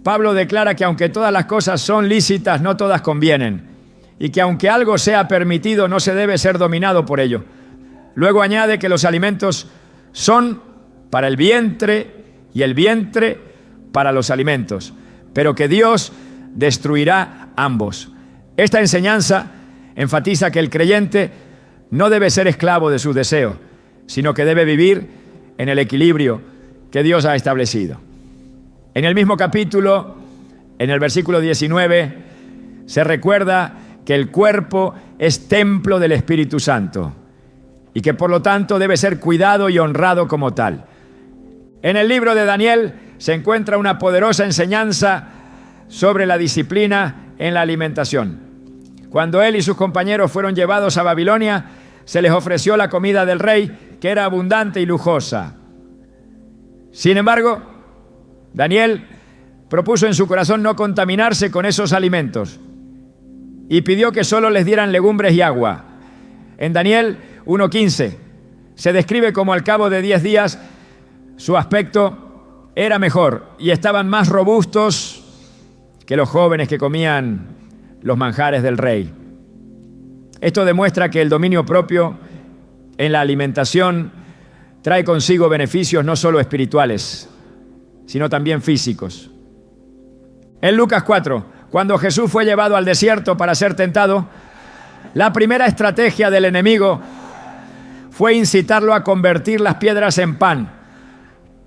Pablo declara que aunque todas las cosas son lícitas, no todas convienen, y que aunque algo sea permitido, no se debe ser dominado por ello. Luego añade que los alimentos son para el vientre y el vientre para los alimentos, pero que Dios destruirá ambos. Esta enseñanza enfatiza que el creyente no debe ser esclavo de sus deseos, sino que debe vivir en el equilibrio que Dios ha establecido. En el mismo capítulo, en el versículo 19, se recuerda que el cuerpo es templo del Espíritu Santo y que por lo tanto debe ser cuidado y honrado como tal. En el libro de Daniel se encuentra una poderosa enseñanza sobre la disciplina en la alimentación. Cuando él y sus compañeros fueron llevados a Babilonia, se les ofreció la comida del rey, que era abundante y lujosa. Sin embargo, Daniel propuso en su corazón no contaminarse con esos alimentos y pidió que solo les dieran legumbres y agua. En Daniel 1:15 se describe como al cabo de 10 días su aspecto era mejor y estaban más robustos que los jóvenes que comían los manjares del rey. Esto demuestra que el dominio propio en la alimentación trae consigo beneficios no solo espirituales, sino también físicos. En Lucas 4, cuando Jesús fue llevado al desierto para ser tentado, la primera estrategia del enemigo fue incitarlo a convertir las piedras en pan.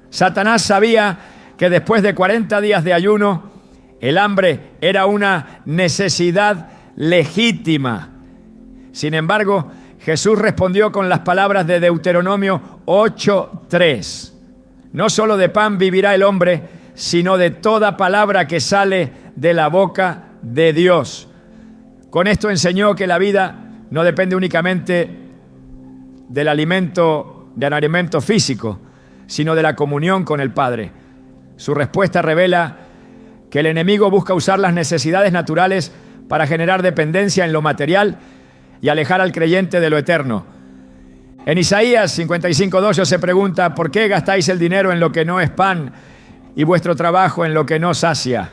Satanás sabía que después de 40 días de ayuno, el hambre era una necesidad legítima. Sin embargo, Jesús respondió con las palabras de Deuteronomio 8:3. No solo de pan vivirá el hombre, sino de toda palabra que sale de la boca de Dios. Con esto enseñó que la vida no depende únicamente del alimento físico, sino de la comunión con el Padre. Su respuesta revela que el enemigo busca usar las necesidades naturales para generar dependencia en lo material y alejar al creyente de lo eterno. En Isaías 55:12 se pregunta: ¿por qué gastáis el dinero en lo que no es pan y vuestro trabajo en lo que no sacia?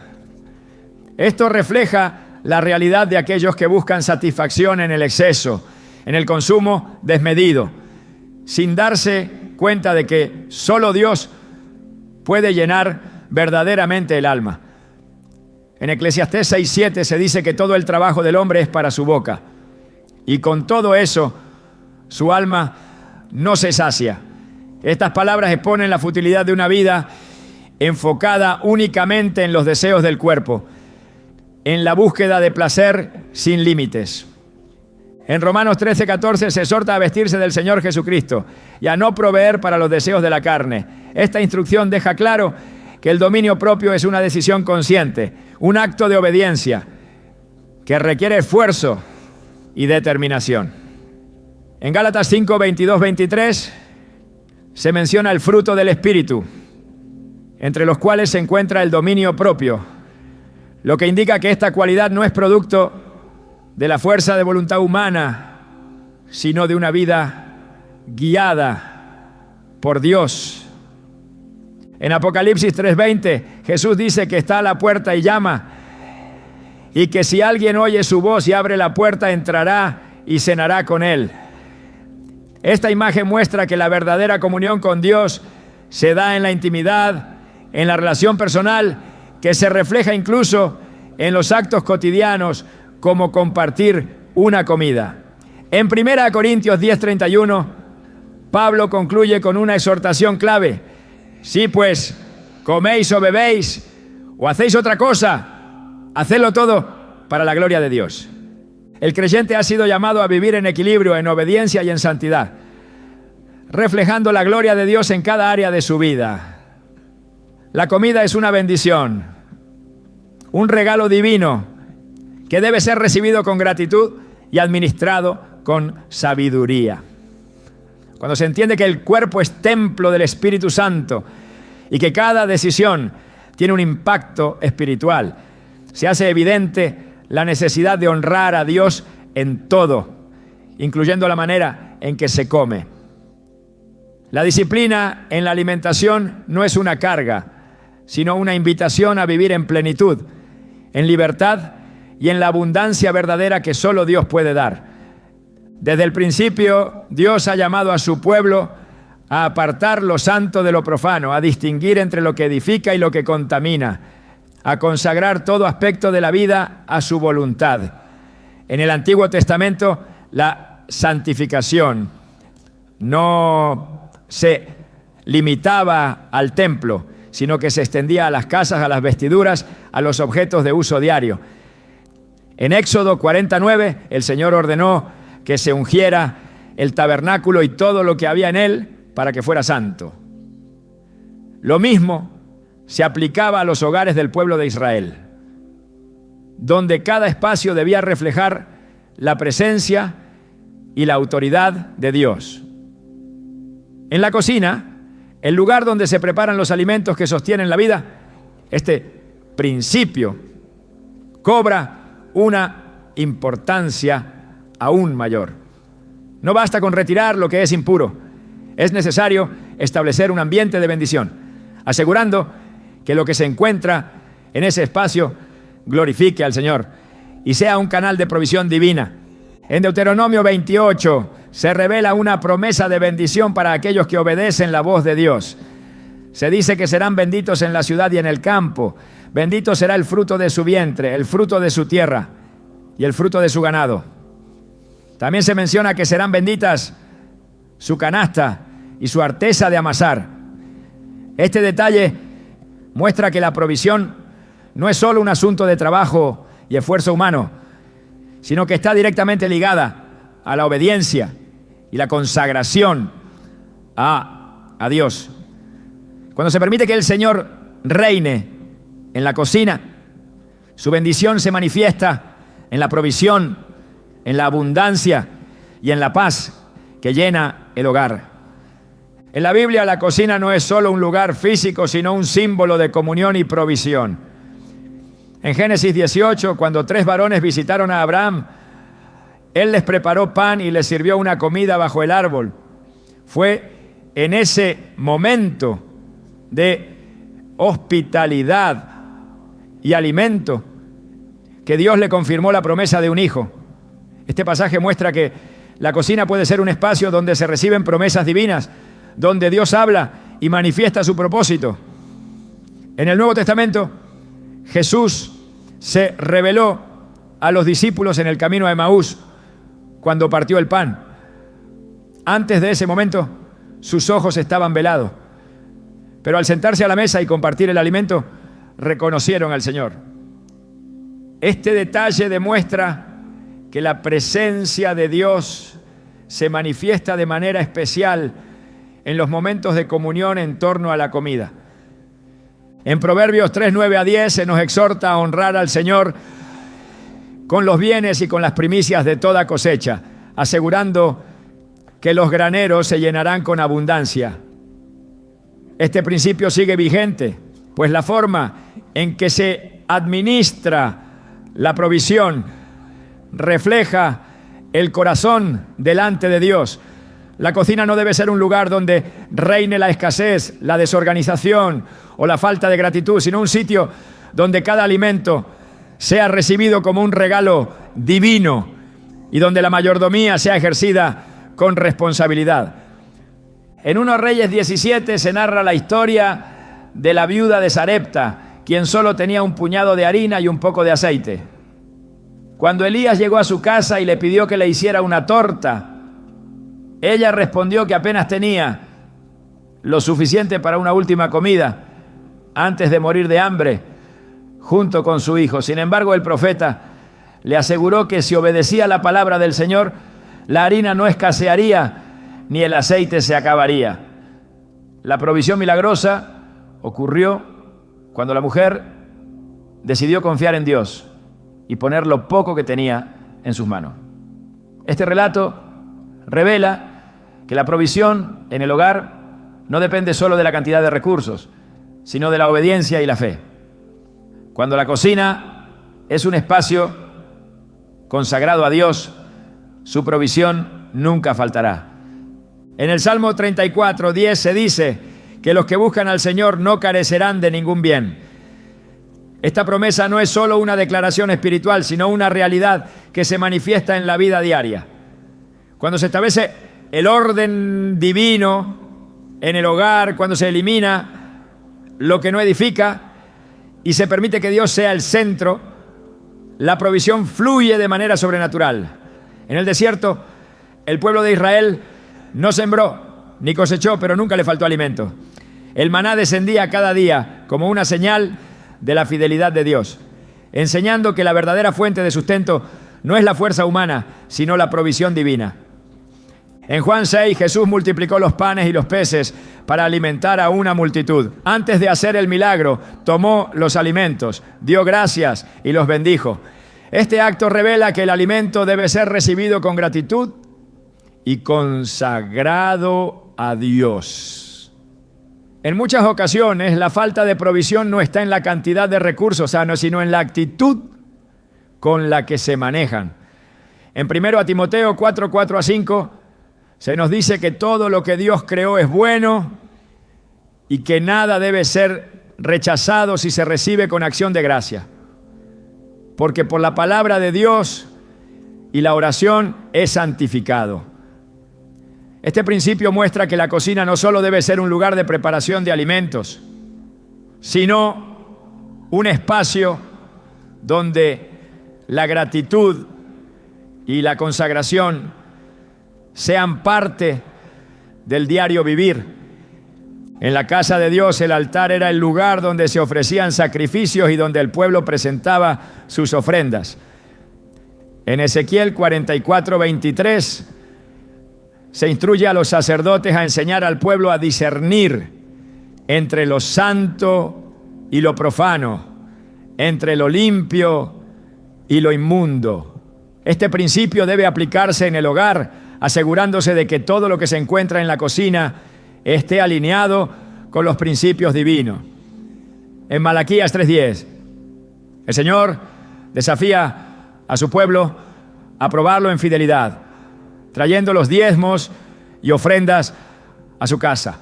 Esto refleja la realidad de aquellos que buscan satisfacción en el exceso, en el consumo desmedido, sin darse cuenta de que solo Dios puede llenar verdaderamente el alma. En Eclesiastés 6:7 se dice que todo el trabajo del hombre es para su boca, y con todo eso su alma no se sacia. Estas palabras exponen la futilidad de una vida enfocada únicamente en los deseos del cuerpo, en la búsqueda de placer sin límites. En Romanos 13:14 se exhorta a vestirse del Señor Jesucristo y a no proveer para los deseos de la carne. Esta instrucción deja claro que el dominio propio es una decisión consciente, un acto de obediencia que requiere esfuerzo y determinación. En Gálatas 5, 22, 23 se menciona el fruto del Espíritu, entre los cuales se encuentra el dominio propio, lo que indica que esta cualidad no es producto de la fuerza de voluntad humana, sino de una vida guiada por Dios. En Apocalipsis 3:20, Jesús dice que está a la puerta y llama, y que si alguien oye su voz y abre la puerta, entrará y cenará con él. Esta imagen muestra que la verdadera comunión con Dios se da en la intimidad, en la relación personal, que se refleja incluso en los actos cotidianos, como compartir una comida. En 1 Corintios 10:31, Pablo concluye con una exhortación clave. Si pues coméis o bebéis o hacéis otra cosa, hacedlo todo para la gloria de Dios. El creyente ha sido llamado a vivir en equilibrio, en obediencia y en santidad, reflejando la gloria de Dios en cada área de su vida. La comida es una bendición, un regalo divino que debe ser recibido con gratitud y administrado con sabiduría. Cuando se entiende que el cuerpo es templo del Espíritu Santo y que cada decisión tiene un impacto espiritual, se hace evidente la necesidad de honrar a Dios en todo, incluyendo la manera en que se come. La disciplina en la alimentación no es una carga, sino una invitación a vivir en plenitud, en libertad y en la abundancia verdadera que solo Dios puede dar. Desde el principio, Dios ha llamado a su pueblo a apartar lo santo de lo profano, a distinguir entre lo que edifica y lo que contamina, a consagrar todo aspecto de la vida a su voluntad. En el Antiguo Testamento, la santificación no se limitaba al templo, sino que se extendía a las casas, a las vestiduras, a los objetos de uso diario. En Éxodo 49, el Señor ordenó que se ungiera el tabernáculo y todo lo que había en él para que fuera santo. Lo mismo se aplicaba a los hogares del pueblo de Israel, donde cada espacio debía reflejar la presencia y la autoridad de Dios. En la cocina, el lugar donde se preparan los alimentos que sostienen la vida, este principio cobra una importancia aún mayor. No basta con retirar lo que es impuro. Es necesario establecer un ambiente de bendición, asegurando que lo que se encuentra en ese espacio glorifique al Señor y sea un canal de provisión divina. En Deuteronomio 28 se revela una promesa de bendición para aquellos que obedecen la voz de Dios. Se dice que serán benditos en la ciudad y en el campo. Bendito será el fruto de su vientre, el fruto de su tierra y el fruto de su ganado. También se menciona que serán benditas su canasta y su arteza de amasar. Este detalle muestra que la provisión no es solo un asunto de trabajo y esfuerzo humano, sino que está directamente ligada a la obediencia y la consagración a Dios. Cuando se permite que el Señor reine en la cocina, su bendición se manifiesta en la provisión, en la abundancia y en la paz que llena el hogar. En la Biblia, la cocina no es solo un lugar físico, sino un símbolo de comunión y provisión. En Génesis 18, cuando 3 varones visitaron a Abraham, él les preparó pan y les sirvió una comida bajo el árbol. Fue en ese momento de hospitalidad y alimento que Dios le confirmó la promesa de un hijo. Este pasaje muestra que la cocina puede ser un espacio donde se reciben promesas divinas, donde Dios habla y manifiesta su propósito. En el Nuevo Testamento, Jesús se reveló a los discípulos en el camino a Emaús cuando partió el pan. Antes de ese momento, sus ojos estaban velados, pero al sentarse a la mesa y compartir el alimento, reconocieron al Señor. Este detalle demuestra que la presencia de Dios se manifiesta de manera especial en los momentos de comunión en torno a la comida. En Proverbios 3, 9 a 10 se nos exhorta a honrar al Señor con los bienes y con las primicias de toda cosecha, asegurando que los graneros se llenarán con abundancia. Este principio sigue vigente, pues la forma en que se administra la provisión refleja el corazón delante de Dios. La cocina no debe ser un lugar donde reine la escasez, la desorganización o la falta de gratitud, sino un sitio donde cada alimento sea recibido como un regalo divino y donde la mayordomía sea ejercida con responsabilidad. En 1 Reyes 17 se narra la historia de la viuda de Sarepta, quien solo tenía un puñado de harina y un poco de aceite. Cuando Elías llegó a su casa y le pidió que le hiciera una torta, ella respondió que apenas tenía lo suficiente para una última comida antes de morir de hambre junto con su hijo. Sin embargo, el profeta le aseguró que si obedecía la palabra del Señor, la harina no escasearía ni el aceite se acabaría. La provisión milagrosa ocurrió cuando la mujer decidió confiar en Dios y poner lo poco que tenía en sus manos. Este relato revela que la provisión en el hogar no depende solo de la cantidad de recursos, sino de la obediencia y la fe. Cuando la cocina es un espacio consagrado a Dios, su provisión nunca faltará. En el Salmo 34:10 se dice que los que buscan al Señor no carecerán de ningún bien. Esta promesa no es solo una declaración espiritual, sino una realidad que se manifiesta en la vida diaria. Cuando se establece el orden divino en el hogar, cuando se elimina lo que no edifica y se permite que Dios sea el centro, la provisión fluye de manera sobrenatural. En el desierto, el pueblo de Israel no sembró ni cosechó, pero nunca le faltó alimento. El maná descendía cada día como una señal de la fidelidad de Dios, enseñando que la verdadera fuente de sustento no es la fuerza humana, sino la provisión divina. En Juan 6, Jesús multiplicó los panes y los peces para alimentar a una multitud. Antes de hacer el milagro, tomó los alimentos, dio gracias y los bendijo. Este acto revela que el alimento debe ser recibido con gratitud y consagrado a Dios. En muchas ocasiones, la falta de provisión no está en la cantidad de recursos sanos, sino en la actitud con la que se manejan. En 1 Timoteo 4, 4-5, se nos dice que todo lo que Dios creó es bueno y que nada debe ser rechazado si se recibe con acción de gracia. Porque por la palabra de Dios y la oración es santificado. Este principio muestra que la cocina no solo debe ser un lugar de preparación de alimentos, sino un espacio donde la gratitud y la consagración sean parte del diario vivir. En la casa de Dios, el altar era el lugar donde se ofrecían sacrificios y donde el pueblo presentaba sus ofrendas. En Ezequiel 44:23 se instruye a los sacerdotes a enseñar al pueblo a discernir entre lo santo y lo profano, entre lo limpio y lo inmundo. Este principio debe aplicarse en el hogar, asegurándose de que todo lo que se encuentra en la cocina esté alineado con los principios divinos. En Malaquías 3:10, el Señor desafía a su pueblo a probarlo en fidelidad, trayendo los diezmos y ofrendas a su casa,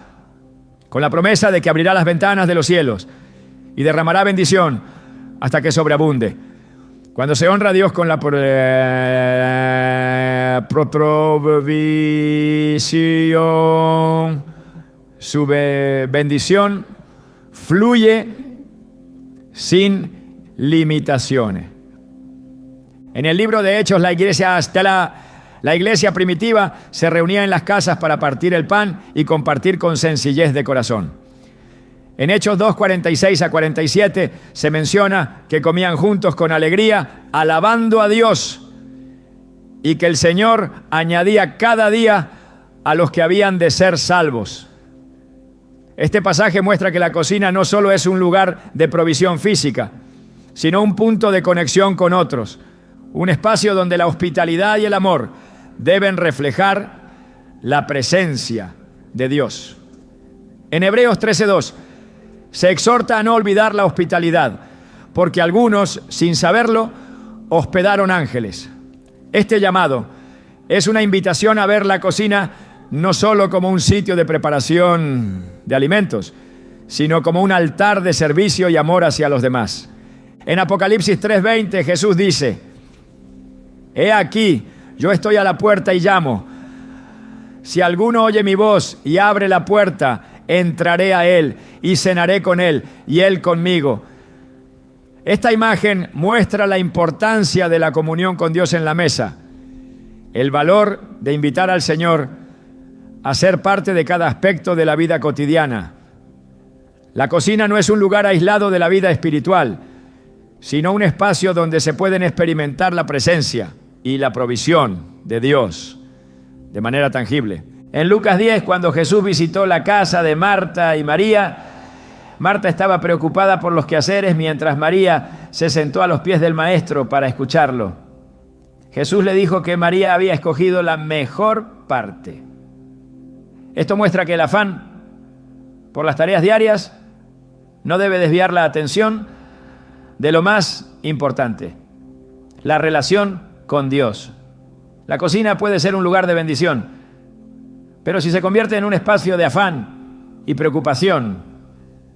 con la promesa de que abrirá las ventanas de los cielos y derramará bendición hasta que sobreabunde. Cuando se honra a Dios con la provisión, su bendición fluye sin limitaciones. En el libro de Hechos, la iglesia primitiva se reunía en las casas para partir el pan y compartir con sencillez de corazón. En Hechos 2:46-47 se menciona que comían juntos con alegría, alabando a Dios, y que el Señor añadía cada día a los que habían de ser salvos. Este pasaje muestra que la cocina no solo es un lugar de provisión física, sino un punto de conexión con otros, un espacio donde la hospitalidad y el amor deben reflejar la presencia de Dios. En Hebreos 13:2 se exhorta a no olvidar la hospitalidad, porque algunos, sin saberlo, hospedaron ángeles. Este llamado es una invitación a ver la cocina no solo como un sitio de preparación de alimentos, sino como un altar de servicio y amor hacia los demás. En Apocalipsis 3:20 Jesús dice: he aquí, yo estoy a la puerta y llamo. Si alguno oye mi voz y abre la puerta, entraré a él y cenaré con él y él conmigo. Esta imagen muestra la importancia de la comunión con Dios en la mesa, el valor de invitar al Señor a ser parte de cada aspecto de la vida cotidiana. La cocina no es un lugar aislado de la vida espiritual, sino un espacio donde se pueden experimentar la presencia y la provisión de Dios de manera tangible. En Lucas 10, cuando Jesús visitó la casa de Marta y María, Marta estaba preocupada por los quehaceres, mientras María se sentó a los pies del Maestro para escucharlo. Jesús le dijo que María había escogido la mejor parte. Esto muestra que el afán por las tareas diarias no debe desviar la atención de lo más importante, la relación con Dios. La cocina puede ser un lugar de bendición, pero si se convierte en un espacio de afán y preocupación,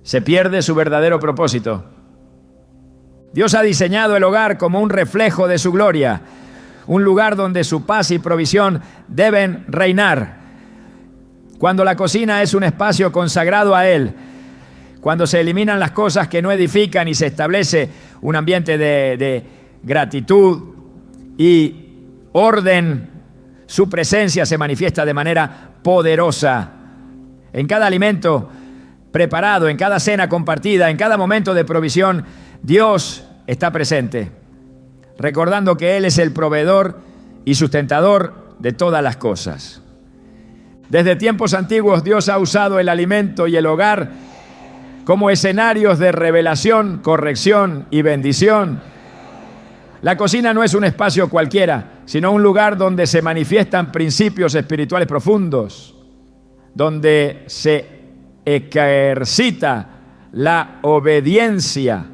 se pierde su verdadero propósito. Dios ha diseñado el hogar como un reflejo de su gloria, un lugar donde su paz y provisión deben reinar. Cuando la cocina es un espacio consagrado a Él, cuando se eliminan las cosas que no edifican y se establece un ambiente de gratitud y orden, su presencia se manifiesta de manera poderosa. En cada alimento preparado, en cada cena compartida, en cada momento de provisión, Dios está presente, recordando que Él es el proveedor y sustentador de todas las cosas. Desde tiempos antiguos, Dios ha usado el alimento y el hogar como escenarios de revelación, corrección y bendición. La cocina no es un espacio cualquiera, sino un lugar donde se manifiestan principios espirituales profundos, donde se ejercita la obediencia,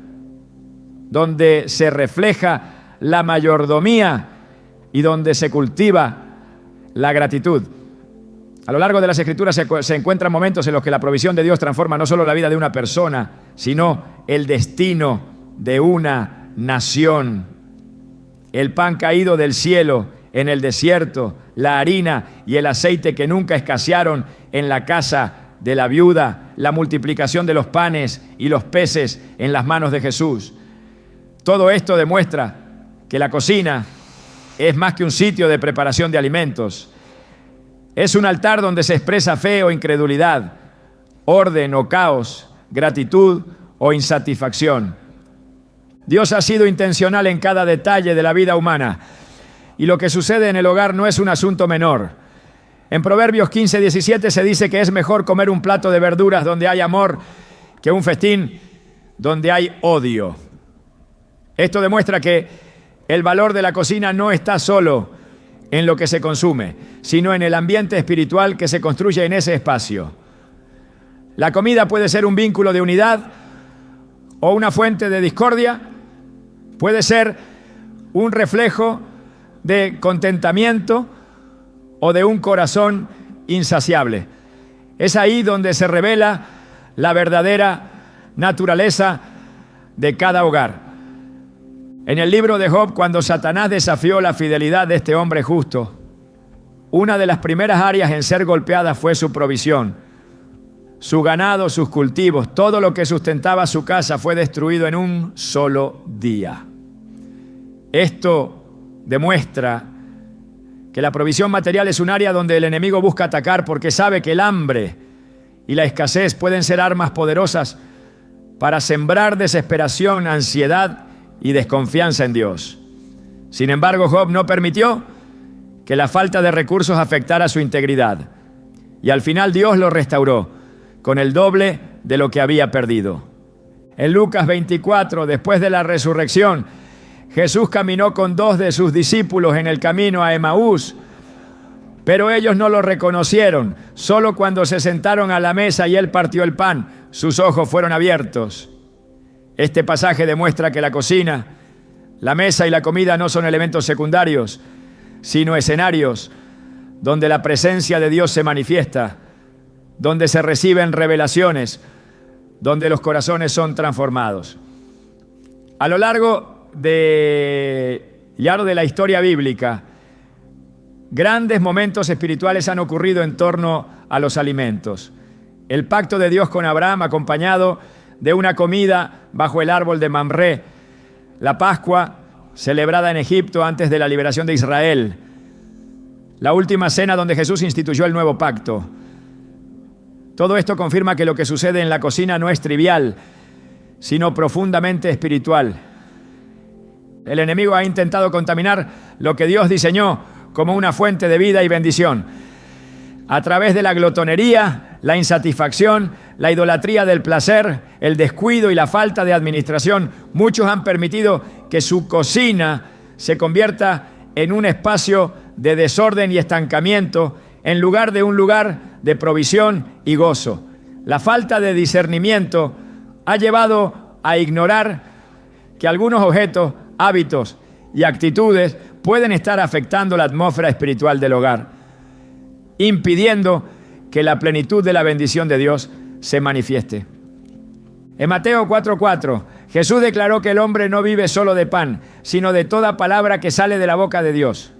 donde se refleja la mayordomía y donde se cultiva la gratitud. A lo largo de las Escrituras se encuentran momentos en los que la provisión de Dios transforma no solo la vida de una persona, sino el destino de una nación. El pan caído del cielo en el desierto, la harina y el aceite que nunca escasearon en la casa de la viuda, la multiplicación de los panes y los peces en las manos de Jesús. Todo esto demuestra que la cocina es más que un sitio de preparación de alimentos. Es un altar donde se expresa fe o incredulidad, orden o caos, gratitud o insatisfacción. Dios ha sido intencional en cada detalle de la vida humana y lo que sucede en el hogar no es un asunto menor. En Proverbios 15:17 se dice que es mejor comer un plato de verduras donde hay amor que un festín donde hay odio. Esto demuestra que el valor de la cocina no está solo en lo que se consume, sino en el ambiente espiritual que se construye en ese espacio. La comida puede ser un vínculo de unidad o una fuente de discordia, puede ser un reflejo de contentamiento o de un corazón insaciable. Es ahí donde se revela la verdadera naturaleza de cada hogar. En el libro de Job, cuando Satanás desafió la fidelidad de este hombre justo, una de las primeras áreas en ser golpeada fue su provisión. Su ganado, sus cultivos, todo lo que sustentaba su casa fue destruido en un solo día. Esto demuestra que la provisión material es un área donde el enemigo busca atacar porque sabe que el hambre y la escasez pueden ser armas poderosas para sembrar desesperación, ansiedad y desconfianza en Dios. Sin embargo, Job no permitió que la falta de recursos afectara su integridad. Y al final Dios lo restauró con el doble de lo que había perdido. En Lucas 24, después de la resurrección, Jesús caminó con 2 de sus discípulos en el camino a Emaús, pero ellos no lo reconocieron. Solo cuando se sentaron a la mesa y él partió el pan, sus ojos fueron abiertos. Este pasaje demuestra que la cocina, la mesa y la comida no son elementos secundarios, sino escenarios donde la presencia de Dios se manifiesta, donde se reciben revelaciones, donde los corazones son transformados. A lo largo de la historia bíblica, grandes momentos espirituales han ocurrido en torno a los alimentos. El pacto de Dios con Abraham, acompañado de una comida bajo el árbol de Mamré. La Pascua, celebrada en Egipto antes de la liberación de Israel. La última cena donde Jesús instituyó el nuevo pacto. Todo esto confirma que lo que sucede en la cocina no es trivial, sino profundamente espiritual. El enemigo ha intentado contaminar lo que Dios diseñó como una fuente de vida y bendición. A través de la glotonería, la insatisfacción, la idolatría del placer, el descuido y la falta de administración, muchos han permitido que su cocina se convierta en un espacio de desorden y estancamiento en lugar de un lugar de provisión y gozo. La falta de discernimiento ha llevado a ignorar que algunos objetos, hábitos y actitudes pueden estar afectando la atmósfera espiritual del hogar, impidiendo que la plenitud de la bendición de Dios se manifieste. En Mateo 4:4, Jesús declaró que el hombre no vive solo de pan, sino de toda palabra que sale de la boca de Dios.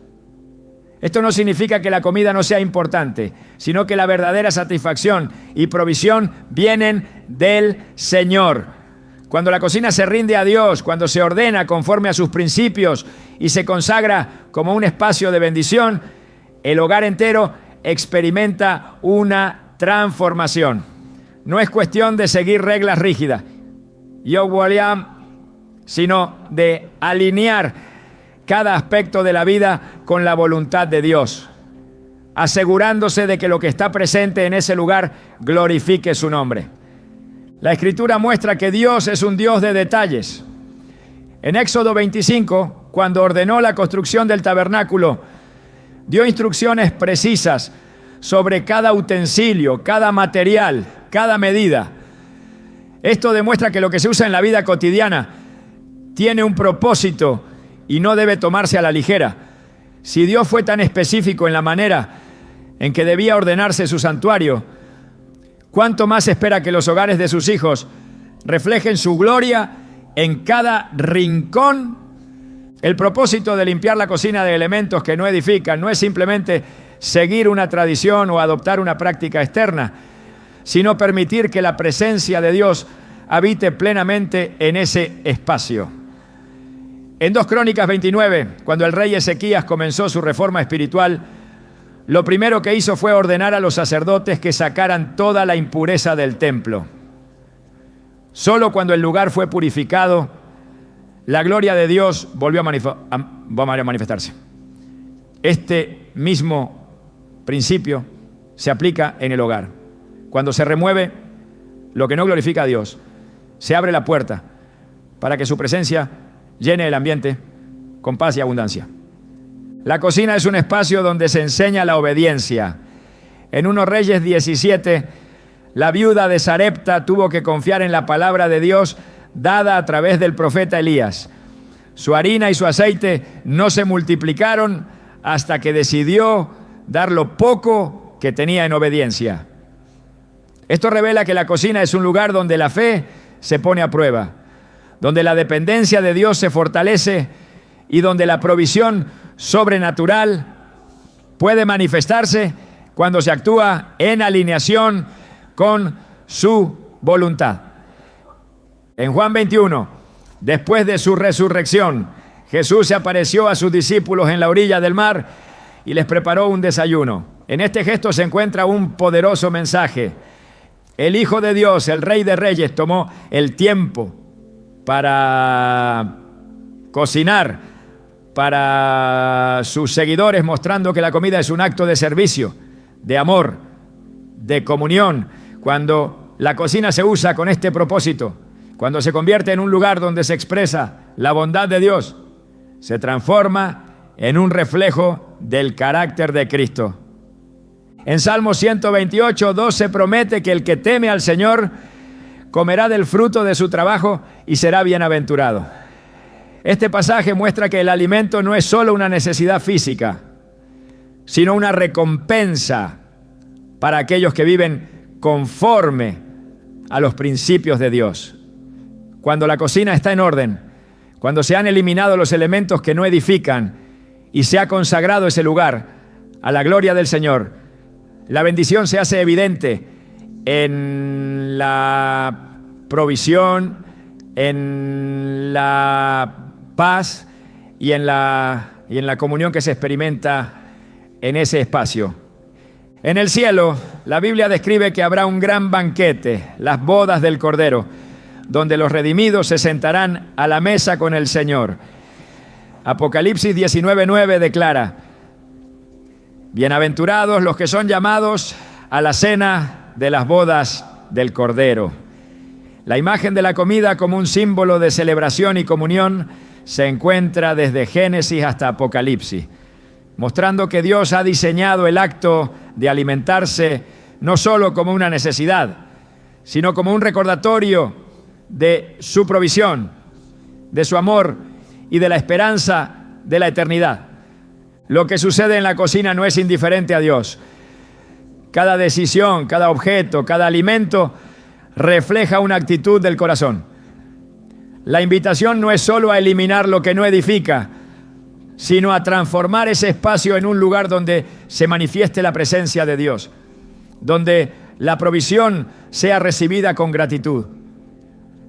Esto no significa que la comida no sea importante, sino que la verdadera satisfacción y provisión vienen del Señor. Cuando la cocina se rinde a Dios, cuando se ordena conforme a sus principios y se consagra como un espacio de bendición, el hogar entero experimenta una transformación. No es cuestión de seguir reglas rígidas, sino de alinear cada aspecto de la vida con la voluntad de Dios, asegurándose de que lo que está presente en ese lugar glorifique su nombre. La Escritura muestra que Dios es un Dios de detalles. En Éxodo 25, cuando ordenó la construcción del tabernáculo, dio instrucciones precisas sobre cada utensilio, cada material, cada medida. Esto demuestra que lo que se usa en la vida cotidiana tiene un propósito y no debe tomarse a la ligera. Si Dios fue tan específico en la manera en que debía ordenarse su santuario, ¿cuánto más espera que los hogares de sus hijos reflejen su gloria en cada rincón? El propósito de limpiar la cocina de elementos que no edifican no es simplemente seguir una tradición o adoptar una práctica externa, sino permitir que la presencia de Dios habite plenamente en ese espacio. En 2 Crónicas 29, cuando el rey Ezequías comenzó su reforma espiritual, lo primero que hizo fue ordenar a los sacerdotes que sacaran toda la impureza del templo. Solo cuando el lugar fue purificado, la gloria de Dios volvió a manifestarse. Este mismo principio se aplica en el hogar. Cuando se remueve lo que no glorifica a Dios, se abre la puerta para que su presencia llene el ambiente con paz y abundancia. La cocina es un espacio donde se enseña la obediencia. En 1 Reyes 17, la viuda de Sarepta tuvo que confiar en la palabra de Dios dada a través del profeta Elías. Su harina y su aceite no se multiplicaron hasta que decidió dar lo poco que tenía en obediencia. Esto revela que la cocina es un lugar donde la fe se pone a prueba, donde la dependencia de Dios se fortalece y donde la provisión sobrenatural puede manifestarse cuando se actúa en alineación con su voluntad. En Juan 21, después de su resurrección, Jesús se apareció a sus discípulos en la orilla del mar y les preparó un desayuno. En este gesto se encuentra un poderoso mensaje. El Hijo de Dios, el Rey de Reyes, tomó el tiempo para cocinar para sus seguidores, mostrando que la comida es un acto de servicio, de amor, de comunión. Cuando la cocina se usa con este propósito, cuando se convierte en un lugar donde se expresa la bondad de Dios, se transforma en un reflejo del carácter de Cristo. En Salmo 128, 2 se promete que el que teme al Señor comerá del fruto de su trabajo y será bienaventurado. Este pasaje muestra que el alimento no es solo una necesidad física, sino una recompensa para aquellos que viven conforme a los principios de Dios. Cuando la cocina está en orden, cuando se han eliminado los elementos que no edifican y se ha consagrado ese lugar a la gloria del Señor, la bendición se hace evidente en la provisión, en la paz y en la comunión que se experimenta en ese espacio. En el cielo, la Biblia describe que habrá un gran banquete, las bodas del Cordero, donde los redimidos se sentarán a la mesa con el Señor. Apocalipsis 19:9 declara: bienaventurados los que son llamados a la cena de las bodas del Cordero. La imagen de la comida como un símbolo de celebración y comunión se encuentra desde Génesis hasta Apocalipsis, mostrando que Dios ha diseñado el acto de alimentarse no solo como una necesidad, sino como un recordatorio de su provisión, de su amor y de la esperanza de la eternidad. Lo que sucede en la cocina no es indiferente a Dios. Cada decisión, cada objeto, cada alimento refleja una actitud del corazón. La invitación no es solo a eliminar lo que no edifica, sino a transformar ese espacio en un lugar donde se manifieste la presencia de Dios, donde la provisión sea recibida con gratitud,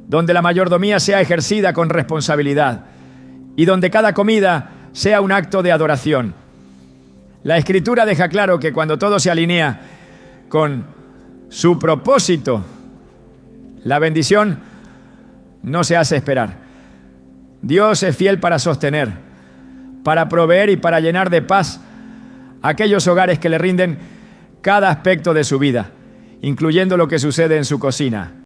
donde la mayordomía sea ejercida con responsabilidad y donde cada comida sea un acto de adoración. La Escritura deja claro que cuando todo se alinea con su propósito, la bendición no se hace esperar. Dios es fiel para sostener, para proveer y para llenar de paz aquellos hogares que le rinden cada aspecto de su vida, incluyendo lo que sucede en su cocina.